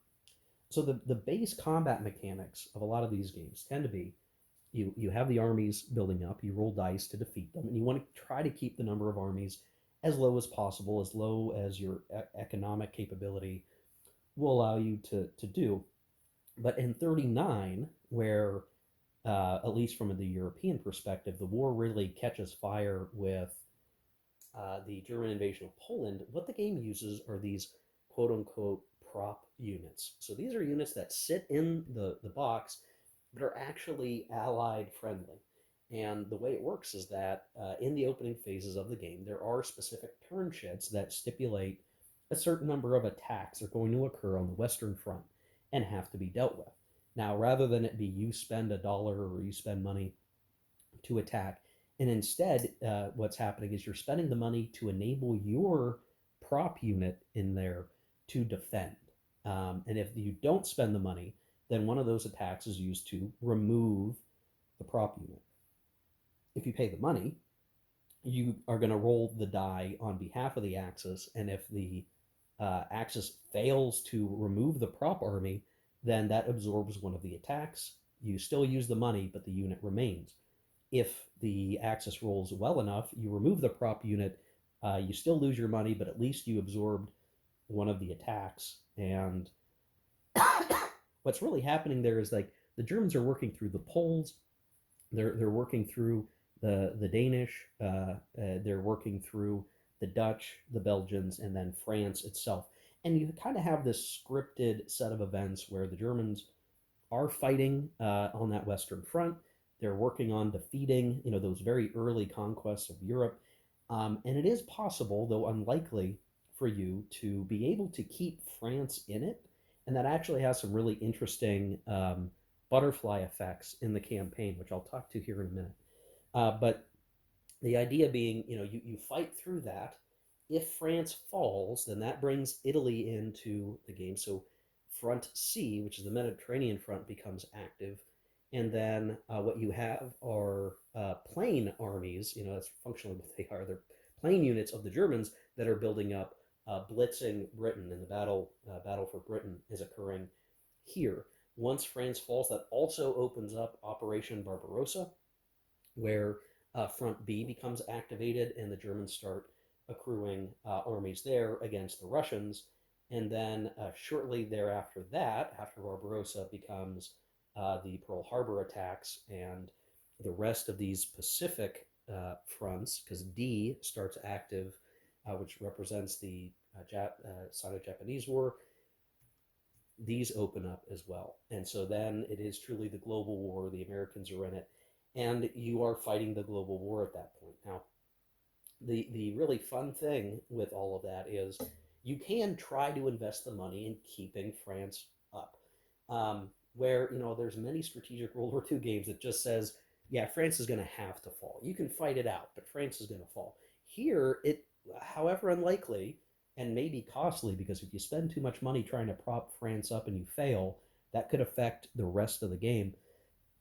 So the base combat mechanics of a lot of these games tend to be you have the armies building up, you roll dice to defeat them, and you want to try to keep the number of armies as low as possible, as low as your economic capability will allow you to do. But in 39, where at least from the European perspective, the war really catches fire with the German invasion of Poland, what the game uses are these quote unquote prop units. So these are units that sit in the box but are actually Allied friendly. And the way it works is that in the opening phases of the game, there are specific turn sheds that stipulate a certain number of attacks are going to occur on the Western Front and have to be dealt with. Now, rather than it be you spend a dollar or you spend money to attack, and instead, what's happening is you're spending the money to enable your prop unit in there to defend. And if you don't spend the money, then one of those attacks is used to remove the prop unit. If you pay the money, you are going to roll the die on behalf of the Axis, and if the Axis fails to remove the prop army, then that absorbs one of the attacks. You still use the money, but the unit remains. If the Axis rolls well enough, you remove the prop unit. You still lose your money, but at least you absorbed one of the attacks. And what's really happening there is like the Germans are working through the Poles, they're working through the Danish, they're working through the Dutch, the Belgians, and then France itself. And you kind of have this scripted set of events where the Germans are fighting on that Western Front. They're working on defeating, those very early conquests of Europe. And it is possible, though unlikely, for you to be able to keep France in it. And that actually has some really interesting butterfly effects in the campaign, which I'll talk to here in a minute. But the idea being, you fight through that. If France falls, then that brings Italy into the game. So Front C, which is the Mediterranean front, becomes active. And then what you have are plain armies, that's functionally what they are. They're plain units of the Germans that are building up, blitzing Britain, and the battle for Britain is occurring here. Once France falls, that also opens up Operation Barbarossa, where Front B becomes activated, and the Germans start accruing armies there against the Russians. And then shortly thereafter that, after Barbarossa, becomes the Pearl Harbor attacks and the rest of these Pacific fronts, because D starts active, which represents the Sino-Japanese War. These open up as well. And so then it is truly the global war. The Americans are in it, and you are fighting the global war at that point. Now, the really fun thing with all of that is you can try to invest the money in keeping France up. Where, there's many strategic World War II games that just says, yeah, France is going to have to fall. You can fight it out, but France is going to fall. Here, it, however unlikely, and maybe costly, because if you spend too much money trying to prop France up and you fail, that could affect the rest of the game.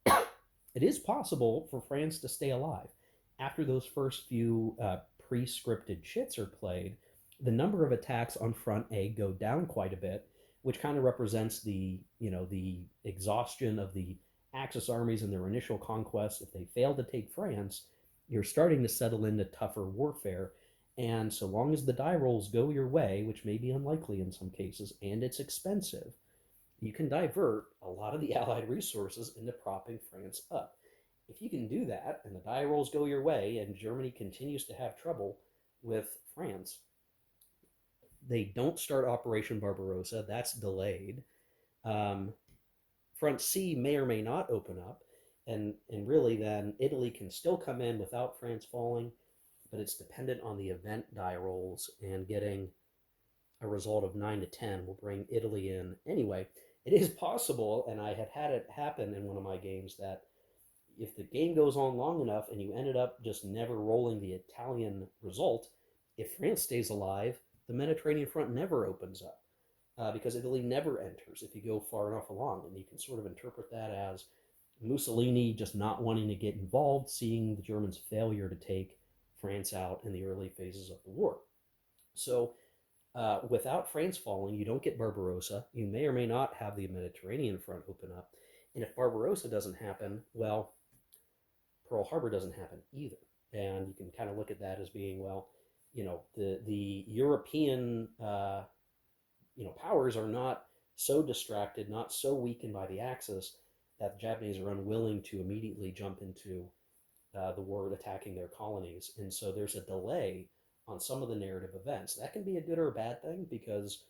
It is possible for France to stay alive. After those first few pre-scripted chits are played, the number of attacks on Front A go down quite a bit, which kind of represents the exhaustion of the Axis armies in their initial conquest. If they fail to take France, you're starting to settle into tougher warfare. And so long as the die rolls go your way, which may be unlikely in some cases, and it's expensive, you can divert a lot of the Allied resources into propping France up. If you can do that, and the die rolls go your way, and Germany continues to have trouble with France, they don't start Operation Barbarossa. That's delayed. Front C may or may not open up, and really then Italy can still come in without France falling, but it's dependent on the event die rolls, and getting a result of 9 to 10 will bring Italy in anyway. It is possible, and I had it happen in one of my games, that if the game goes on long enough and you ended up just never rolling the Italian result, if France stays alive, the Mediterranean front never opens up, because Italy never enters if you go far enough along. And you can sort of interpret that as Mussolini just not wanting to get involved, seeing the Germans' failure to take France out in the early phases of the war. So without France falling, you don't get Barbarossa. You may or may not have the Mediterranean front open up. And if Barbarossa doesn't happen, well, Pearl Harbor doesn't happen either. And you can kind of look at that as being, well, the European powers are not so distracted, not so weakened by the Axis, that the Japanese are unwilling to immediately jump into the war attacking their colonies. And so there's a delay on some of the narrative events. That can be a good or a bad thing, because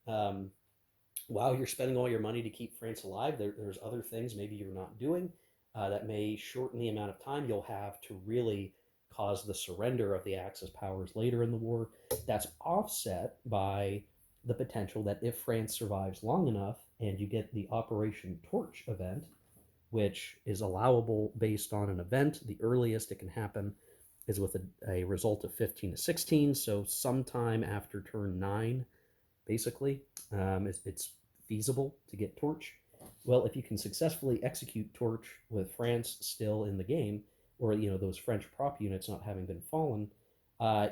while you're spending all your money to keep France alive, there's other things maybe you're not doing that may shorten the amount of time you'll have to really caused the surrender of the Axis powers later in the war. That's offset by the potential that if France survives long enough and you get the Operation Torch event, which is allowable based on an event, the earliest it can happen is with a result of 15 to 16, so sometime after turn 9, basically, it's feasible to get Torch. Well, if you can successfully execute Torch with France still in the game, or those French prop units not having been fallen,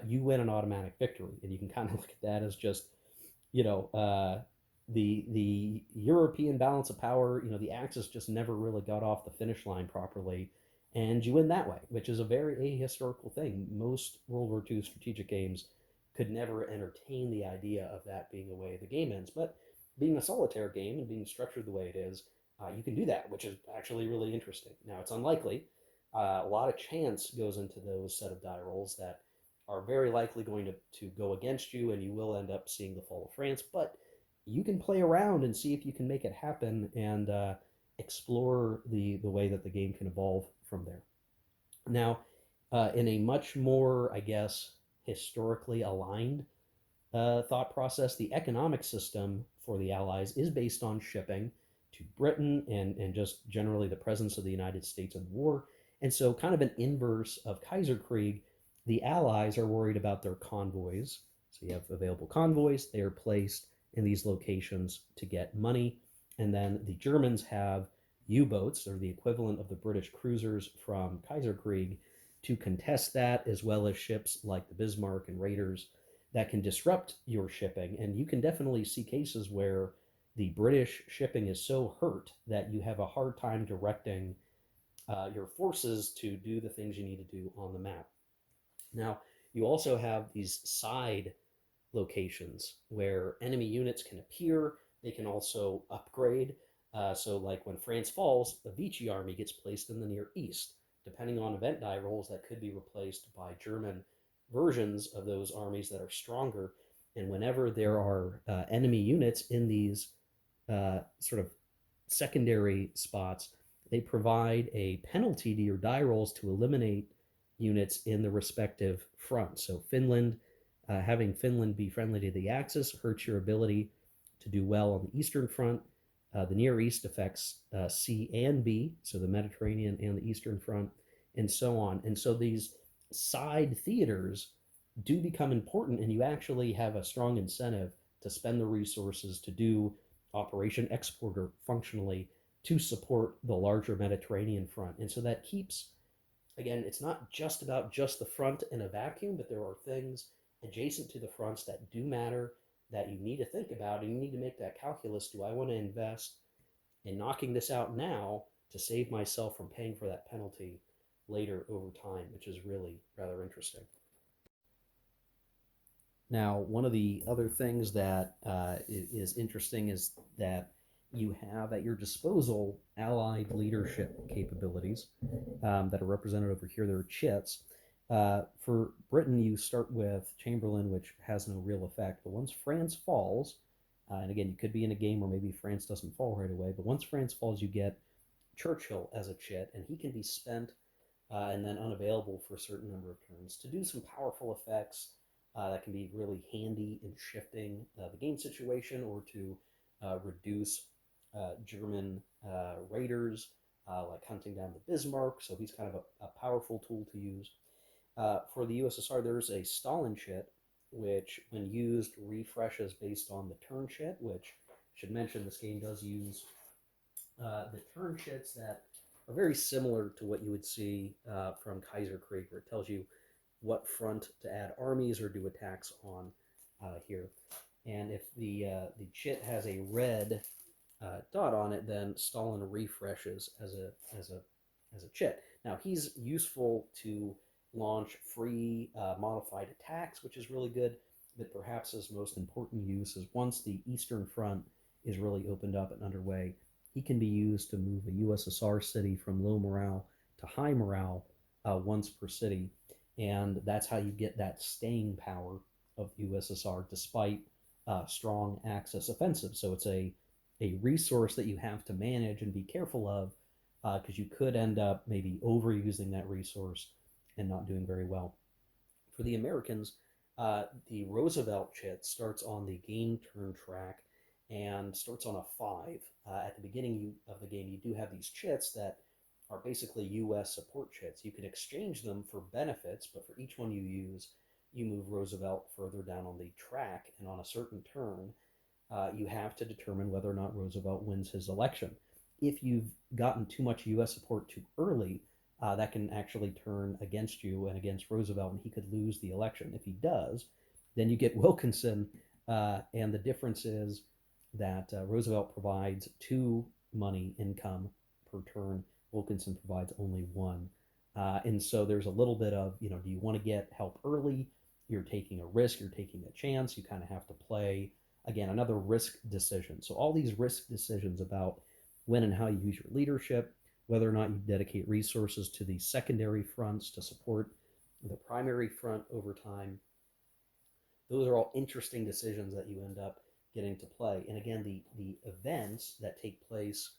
you win an automatic victory, and you can kind of look at that as just you know the European balance of power. The Axis just never really got off the finish line properly, and you win that way, which is a very ahistorical thing. Most World War II strategic games could never entertain the idea of that being the way the game ends. But being a solitaire game and being structured the way it is, you can do that, which is actually really interesting. Now, it's unlikely. A lot of chance goes into those set of die rolls that are very likely going to go against you, and you will end up seeing the fall of France. But you can play around and see if you can make it happen, and explore the way that the game can evolve from there. Now, in a much more, I guess, historically aligned thought process, the economic system for the Allies is based on shipping to Britain, and just generally the presence of the United States in the war. And so, kind of an inverse of Kaiser Krieg, the Allies are worried about their convoys. So, you have available convoys, they are placed in these locations to get money. And then the Germans have U boats, or the equivalent of the British cruisers from Kaiser Krieg, to contest that, as well as ships like the Bismarck and Raiders that can disrupt your shipping. And you can definitely see cases where the British shipping is so hurt that you have a hard time directing your forces to do the things you need to do on the map. Now, you also have these side locations where enemy units can appear. They can also upgrade. So, like when France falls, the Vichy army gets placed in the Near East. Depending on event die rolls, that could be replaced by German versions of those armies that are stronger. And whenever there are enemy units in these sort of secondary spots, they provide a penalty to your die rolls to eliminate units in the respective front. So Finland, having Finland be friendly to the Axis hurts your ability to do well on the Eastern Front. The Near East affects C and B, so the Mediterranean and the Eastern Front, and so on. And so these side theaters do become important, and you actually have a strong incentive to spend the resources to do Operation Exporter functionally to support the larger Mediterranean front. And so that keeps, again, it's not just about just the front in a vacuum, but there are things adjacent to the fronts that do matter, that you need to think about, and you need to make that calculus. Do I want to invest in knocking this out now to save myself from paying for that penalty later over time, which is really rather interesting. Now, one of the other things that is interesting is that you have at your disposal allied leadership capabilities that are represented over here. There are chits. For Britain, you start with Chamberlain, which has no real effect. But once France falls, and again, you could be in a game where maybe France doesn't fall right away, but once France falls, you get Churchill as a chit, and he can be spent and then unavailable for a certain number of turns to do some powerful effects that can be really handy in shifting the game situation, or to reduce German raiders, like hunting down the Bismarck. So he's kind of a powerful tool to use. For the USSR, there's a Stalin chit, which, when used, refreshes based on the turn chit, which I should mention this game does use the turn chits that are very similar to what you would see from Kaiser Krieg, where it tells you what front to add armies or do attacks on here. And if the chit has a red dot on it, then Stalin refreshes as a chit. Now, he's useful to launch free modified attacks, which is really good. But perhaps his most important use is once the Eastern Front is really opened up and underway, he can be used to move a USSR city from low morale to high morale once per city. And that's how you get that staying power of the USSR despite strong Axis offensive. So it's a resource that you have to manage and be careful of, because you could end up maybe overusing that resource and not doing very well. For the Americans, the Roosevelt chit starts on the game turn track and starts on a 5. At the beginning of the game, you do have these chits that are basically U.S. support chits. You can exchange them for benefits, but for each one you use, you move Roosevelt further down on the track, and on a certain turn, you have to determine whether or not Roosevelt wins his election. If you've gotten too much U.S. support too early, that can actually turn against you and against Roosevelt, and he could lose the election. If he does, then you get Wilkinson, and the difference is that Roosevelt provides 2 money income per turn. Wilkinson provides only 1. And so there's a little bit of, do you want to get help early? You're taking a risk, you're taking a chance. You kind of have to play, again, another risk decision. So all these risk decisions about when and how you use your leadership, whether or not you dedicate resources to the secondary fronts to support the primary front over time. Those are all interesting decisions that you end up getting to play. And again, the events that take place,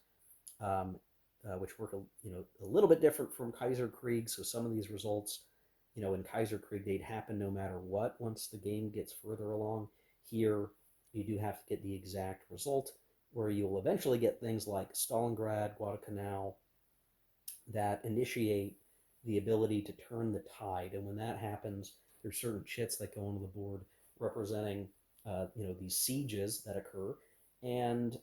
which work a little bit different from Kaiser Krieg. So some of these results, in Kaiser Krieg, they'd happen no matter what once the game gets further along. Here, you do have to get the exact result, where you'll eventually get things like Stalingrad, Guadalcanal, that initiate the ability to turn the tide. And when that happens, there's certain chits that go onto the board representing, these sieges that occur. And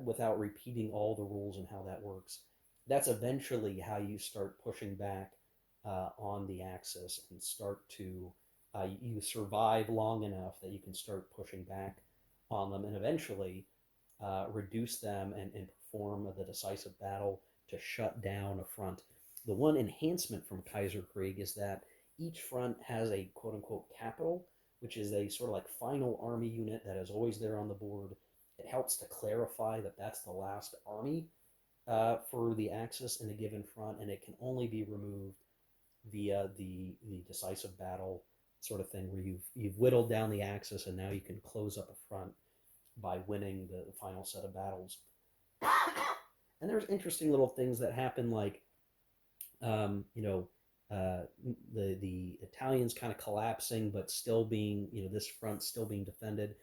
without repeating all the rules and how that works, that's eventually how you start pushing back on the Axis and start to, you survive long enough that you can start pushing back on them and eventually reduce them and perform the decisive battle to shut down a front. The one enhancement from Kaiser Krieg is that each front has a quote unquote capital, which is a sort of like final army unit that is always there on the board. It helps to clarify that that's the last army for the Axis in a given front, and it can only be removed via the decisive battle sort of thing, where you've whittled down the Axis and now you can close up a front by winning the final set of battles. And there's interesting little things that happen, like the Italians kind of collapsing, but still being, this front still being defended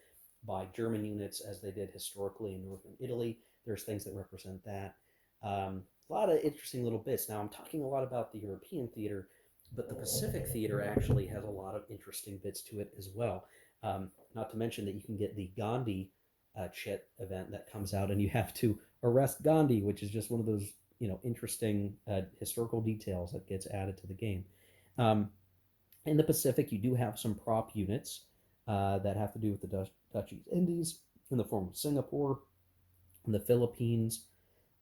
by German units as they did historically in northern Italy. There's things that represent that. A lot of interesting little bits. Now, I'm talking a lot about the European theater, but the Pacific theater actually has a lot of interesting bits to it as well. Not to mention that you can get the Gandhi chit event that comes out, and you have to arrest Gandhi, which is just one of those interesting historical details that gets added to the game. In the Pacific, you do have some prop units that have to do with the Dutch East Indies in the form of Singapore and the Philippines,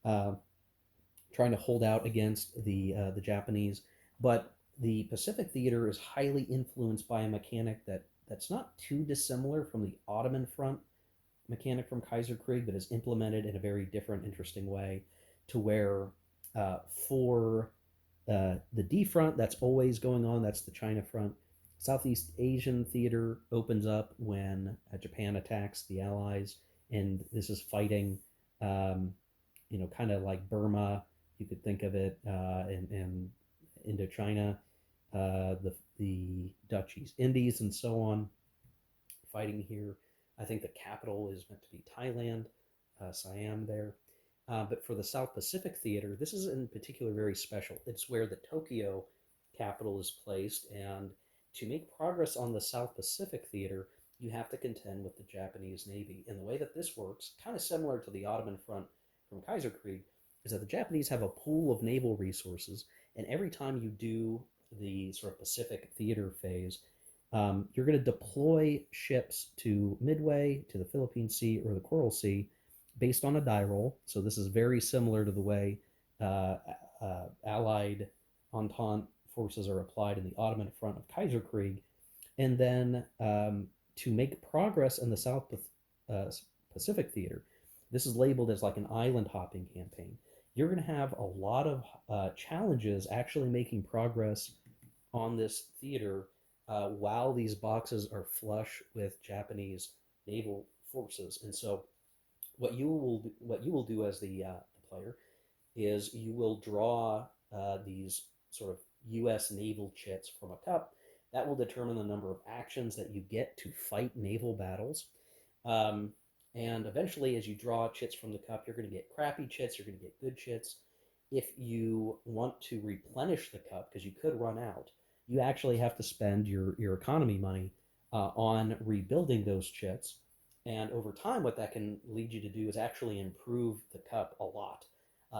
trying to hold out against the Japanese. But the Pacific theater is highly influenced by a mechanic that's not too dissimilar from the Ottoman front mechanic from Kaiser Krieg, but is implemented in a very different, interesting way, to where for the D front, that's always going on, that's the China front. Southeast Asian theater opens up when Japan attacks the Allies, and this is fighting, kind of like Burma, you could think of it, and Indochina, the Dutch East Indies, and so on, fighting here. I think the capital is meant to be Thailand, Siam there. But for the South Pacific theater, this is in particular very special. It's where the Tokyo capital is placed, and to make progress on the South Pacific theater, you have to contend with the Japanese Navy. And the way that this works, kind of similar to the Ottoman front from Kaiser Krieg, is that the Japanese have a pool of naval resources, and every time you do the sort of Pacific theater phase, you're going to deploy ships to Midway, to the Philippine Sea, or the Coral Sea based on a die roll. So this is very similar to the way Allied Entente forces are applied in the Ottoman front of Kaiser Krieg. And then to make progress in the South Pacific theater, this is labeled as like an island hopping campaign. You're going to have a lot of challenges actually making progress on this theater while these boxes are flush with Japanese naval forces. And so what you will do as the player is you will draw these sort of U.S. naval chits from a cup. That will determine the number of actions that you get to fight naval battles. Um, and eventually, as you draw chits from the cup, you're going to get crappy chits, you're going to get good chits. If you want to replenish the cup, because you could run out, you actually have to spend your economy money on rebuilding those chits. And over time, what that can lead you to do is actually improve the cup a lot.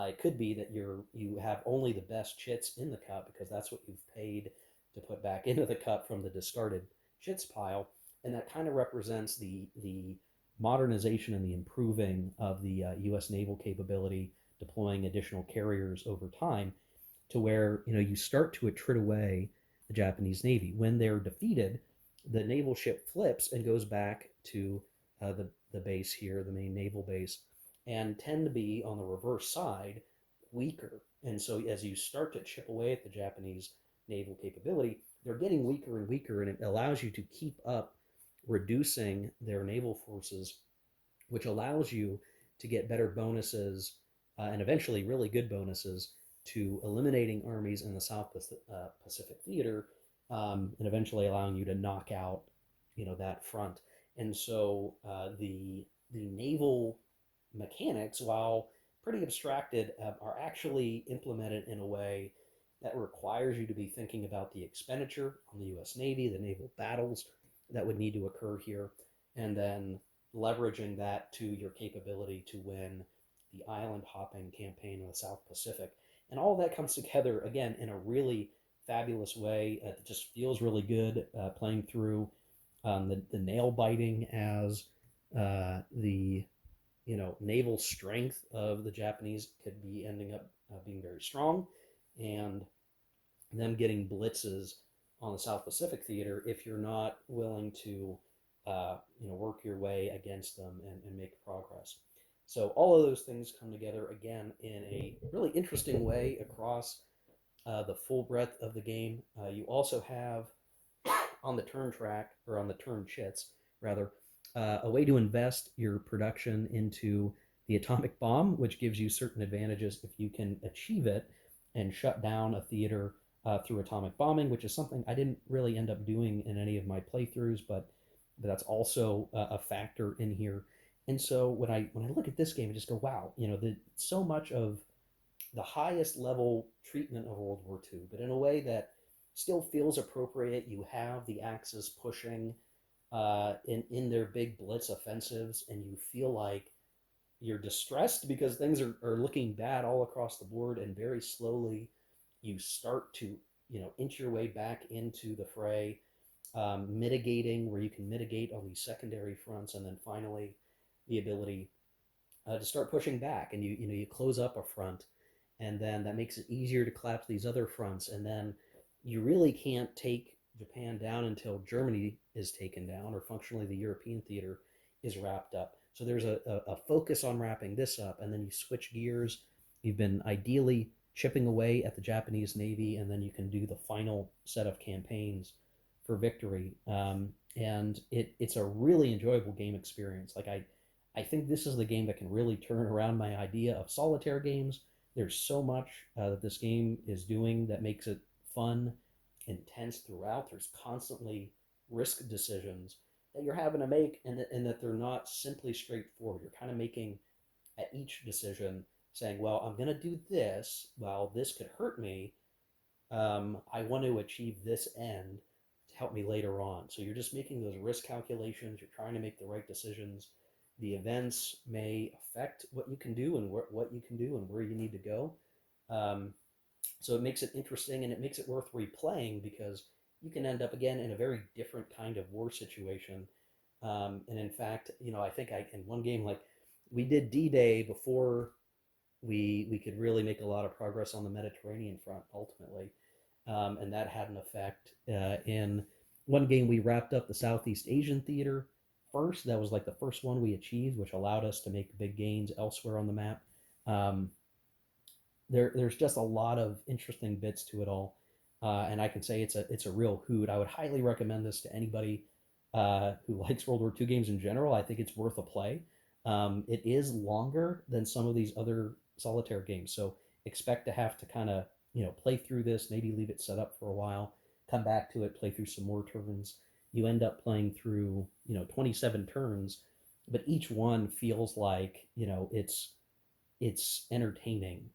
It could be that you have only the best chits in the cup because that's what you've paid to put back into the cup from the discarded chits pile, and that kind of represents the modernization and the improving of the U.S. naval capability, deploying additional carriers over time, to where you start to attrit away the Japanese Navy. When they're defeated, the naval ship flips and goes back to the base here, the main naval base, and tend to be on the reverse side weaker. And so as you start to chip away at the Japanese naval capability, they're getting weaker and weaker, and it allows you to keep up reducing their naval forces, which allows you to get better bonuses and eventually really good bonuses to eliminating armies in the South Pacific Theater, and eventually allowing you to knock out, that front. And so the naval mechanics, while pretty abstracted, are actually implemented in a way that requires you to be thinking about the expenditure on the U.S. Navy, the naval battles that would need to occur here, and then leveraging that to your capability to win the island hopping campaign in the South Pacific. And all of that comes together, again, in a really fabulous way. It just feels really good playing through. The nail biting as the naval strength of the Japanese could be ending up being very strong, and them getting blitzes on the South Pacific theater if you're not willing to work your way against them and make progress. So all of those things come together again in a really interesting way across the full breadth of the game. You also have on the turn track, or on the turn chits rather, a way to invest your production into the atomic bomb, which gives you certain advantages if you can achieve it and shut down a theater through atomic bombing, which is something I didn't really end up doing in any of my playthroughs, but that's also a factor in here. And so when I look at this game, I just go, wow, so much of the highest level treatment of World War II, but in a way that still feels appropriate. You have the Axis pushing in their big blitz offensives, and you feel like you're distressed because things are looking bad all across the board, and very slowly you start to inch your way back into the fray, mitigating where you can mitigate on these secondary fronts, and then finally the ability to start pushing back, and you close up a front, and then that makes it easier to collapse these other fronts, and then you really can't take Japan down until Germany is taken down, or functionally the European theater is wrapped up. So there's a focus on wrapping this up, and then you switch gears. You've been ideally chipping away at the Japanese Navy, and then you can do the final set of campaigns for victory. And it's a really enjoyable game experience. Like I think this is the game that can really turn around my idea of solitaire games. There's so much that this game is doing that makes it fun, intense throughout. There's constantly risk decisions that you're having to make, and that they're not simply straightforward. You're kind of making at each decision saying, well, I'm going to do this. Well, this could hurt me. I want to achieve this end to help me later on. So you're just making those risk calculations. You're trying to make the right decisions. The events may affect what you can do and what you can do and where you need to go. So it makes it interesting, and it makes it worth replaying because you can end up again in a very different kind of war situation. And in fact, I think in one game, like, we did D-Day before we could really make a lot of progress on the Mediterranean front ultimately, and that had an effect. In one game, we wrapped up the Southeast Asian theater first. That was like the first one we achieved, which allowed us to make big gains elsewhere on the map. Um, there's just a lot of interesting bits to it all, and I can say it's a real hoot. I would highly recommend this to anybody who likes World War II games in general. I think it's worth a play. It is longer than some of these other solitaire games, so expect to have to kind of play through this, maybe leave it set up for a while, come back to it, play through some more turns. You end up playing through 27 turns, but each one feels like it's entertaining.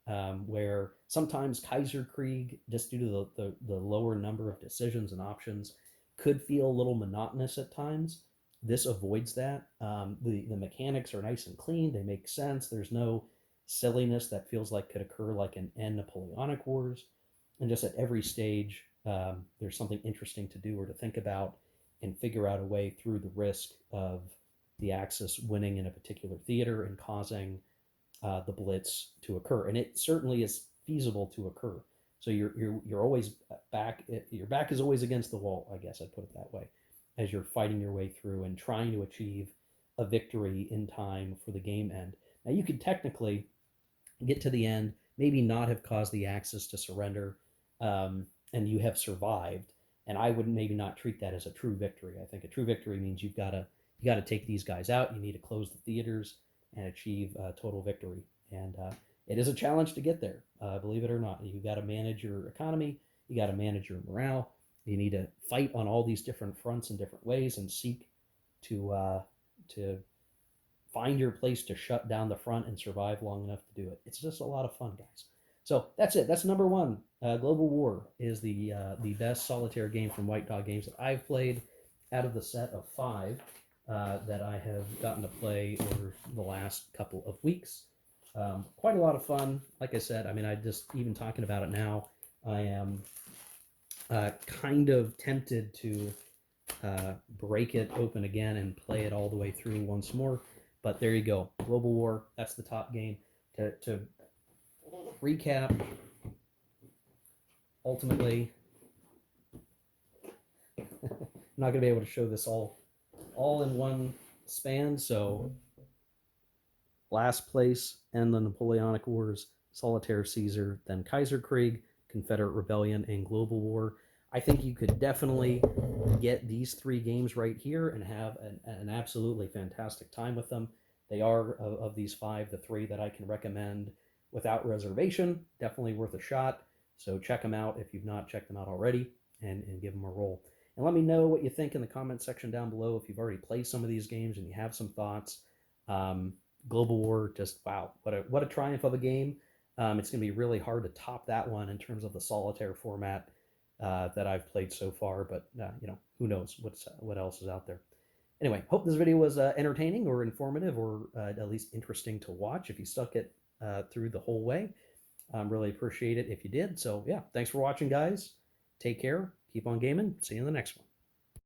Where sometimes Kaiser Krieg, just due to the lower number of decisions and options, could feel a little monotonous at times. This avoids that. The mechanics are nice and clean. They make sense. There's no silliness that feels like could occur like in Napoleonic Wars. And just at every stage, there's something interesting to do or to think about and figure out a way through the risk of the Axis winning in a particular theater and causing the blitz to occur. And it certainly is feasible to occur. So you're always back. Your back is always against the wall, I guess I'd put it that way, as you're fighting your way through and trying to achieve a victory in time for the game end. Now you could technically get to the end, maybe not have caused the Axis to surrender, and you have survived. And I would maybe not treat that as a true victory. I think a true victory means you got to take these guys out. You need to close the theaters and achieve total victory. And it is a challenge to get there, believe it or not. You got to manage your economy. You got to manage your morale. You need to fight on all these different fronts in different ways and seek to find your place to shut down the front and survive long enough to do it. It's just a lot of fun, guys. So that's it. That's number one. Global War is the best solitaire game from White Dog Games that I've played out of the set of 5 that I have gotten to play over the last couple of weeks. Quite a lot of fun. Like I said, I mean, I just, even talking about it now, I am kind of tempted to break it open again and play it all the way through once more. But there you go. Global War, that's the top game. To recap, ultimately, I'm not going to be able to show this all in one span, so last place in the Napoleonic Wars, Solitaire Caesar, then Kaiser Krieg, Confederate Rebellion, and Global War. I think you could definitely get these 3 games right here and have an absolutely fantastic time with them. They are, of these 5, the 3 that I can recommend without reservation. Definitely worth a shot. So check them out if you've not checked them out already, and give them a roll. And let me know what you think in the comment section down below if you've already played some of these games and you have some thoughts. Global War, just wow, what a triumph of a game. It's going to be really hard to top that one in terms of the solitaire format that I've played so far, but who knows what else is out there. Anyway, hope this video was entertaining or informative, or at least interesting to watch if you stuck it through the whole way. Really appreciate it if you did. So yeah, thanks for watching, guys. Take care. Keep on gaming. See you in the next one.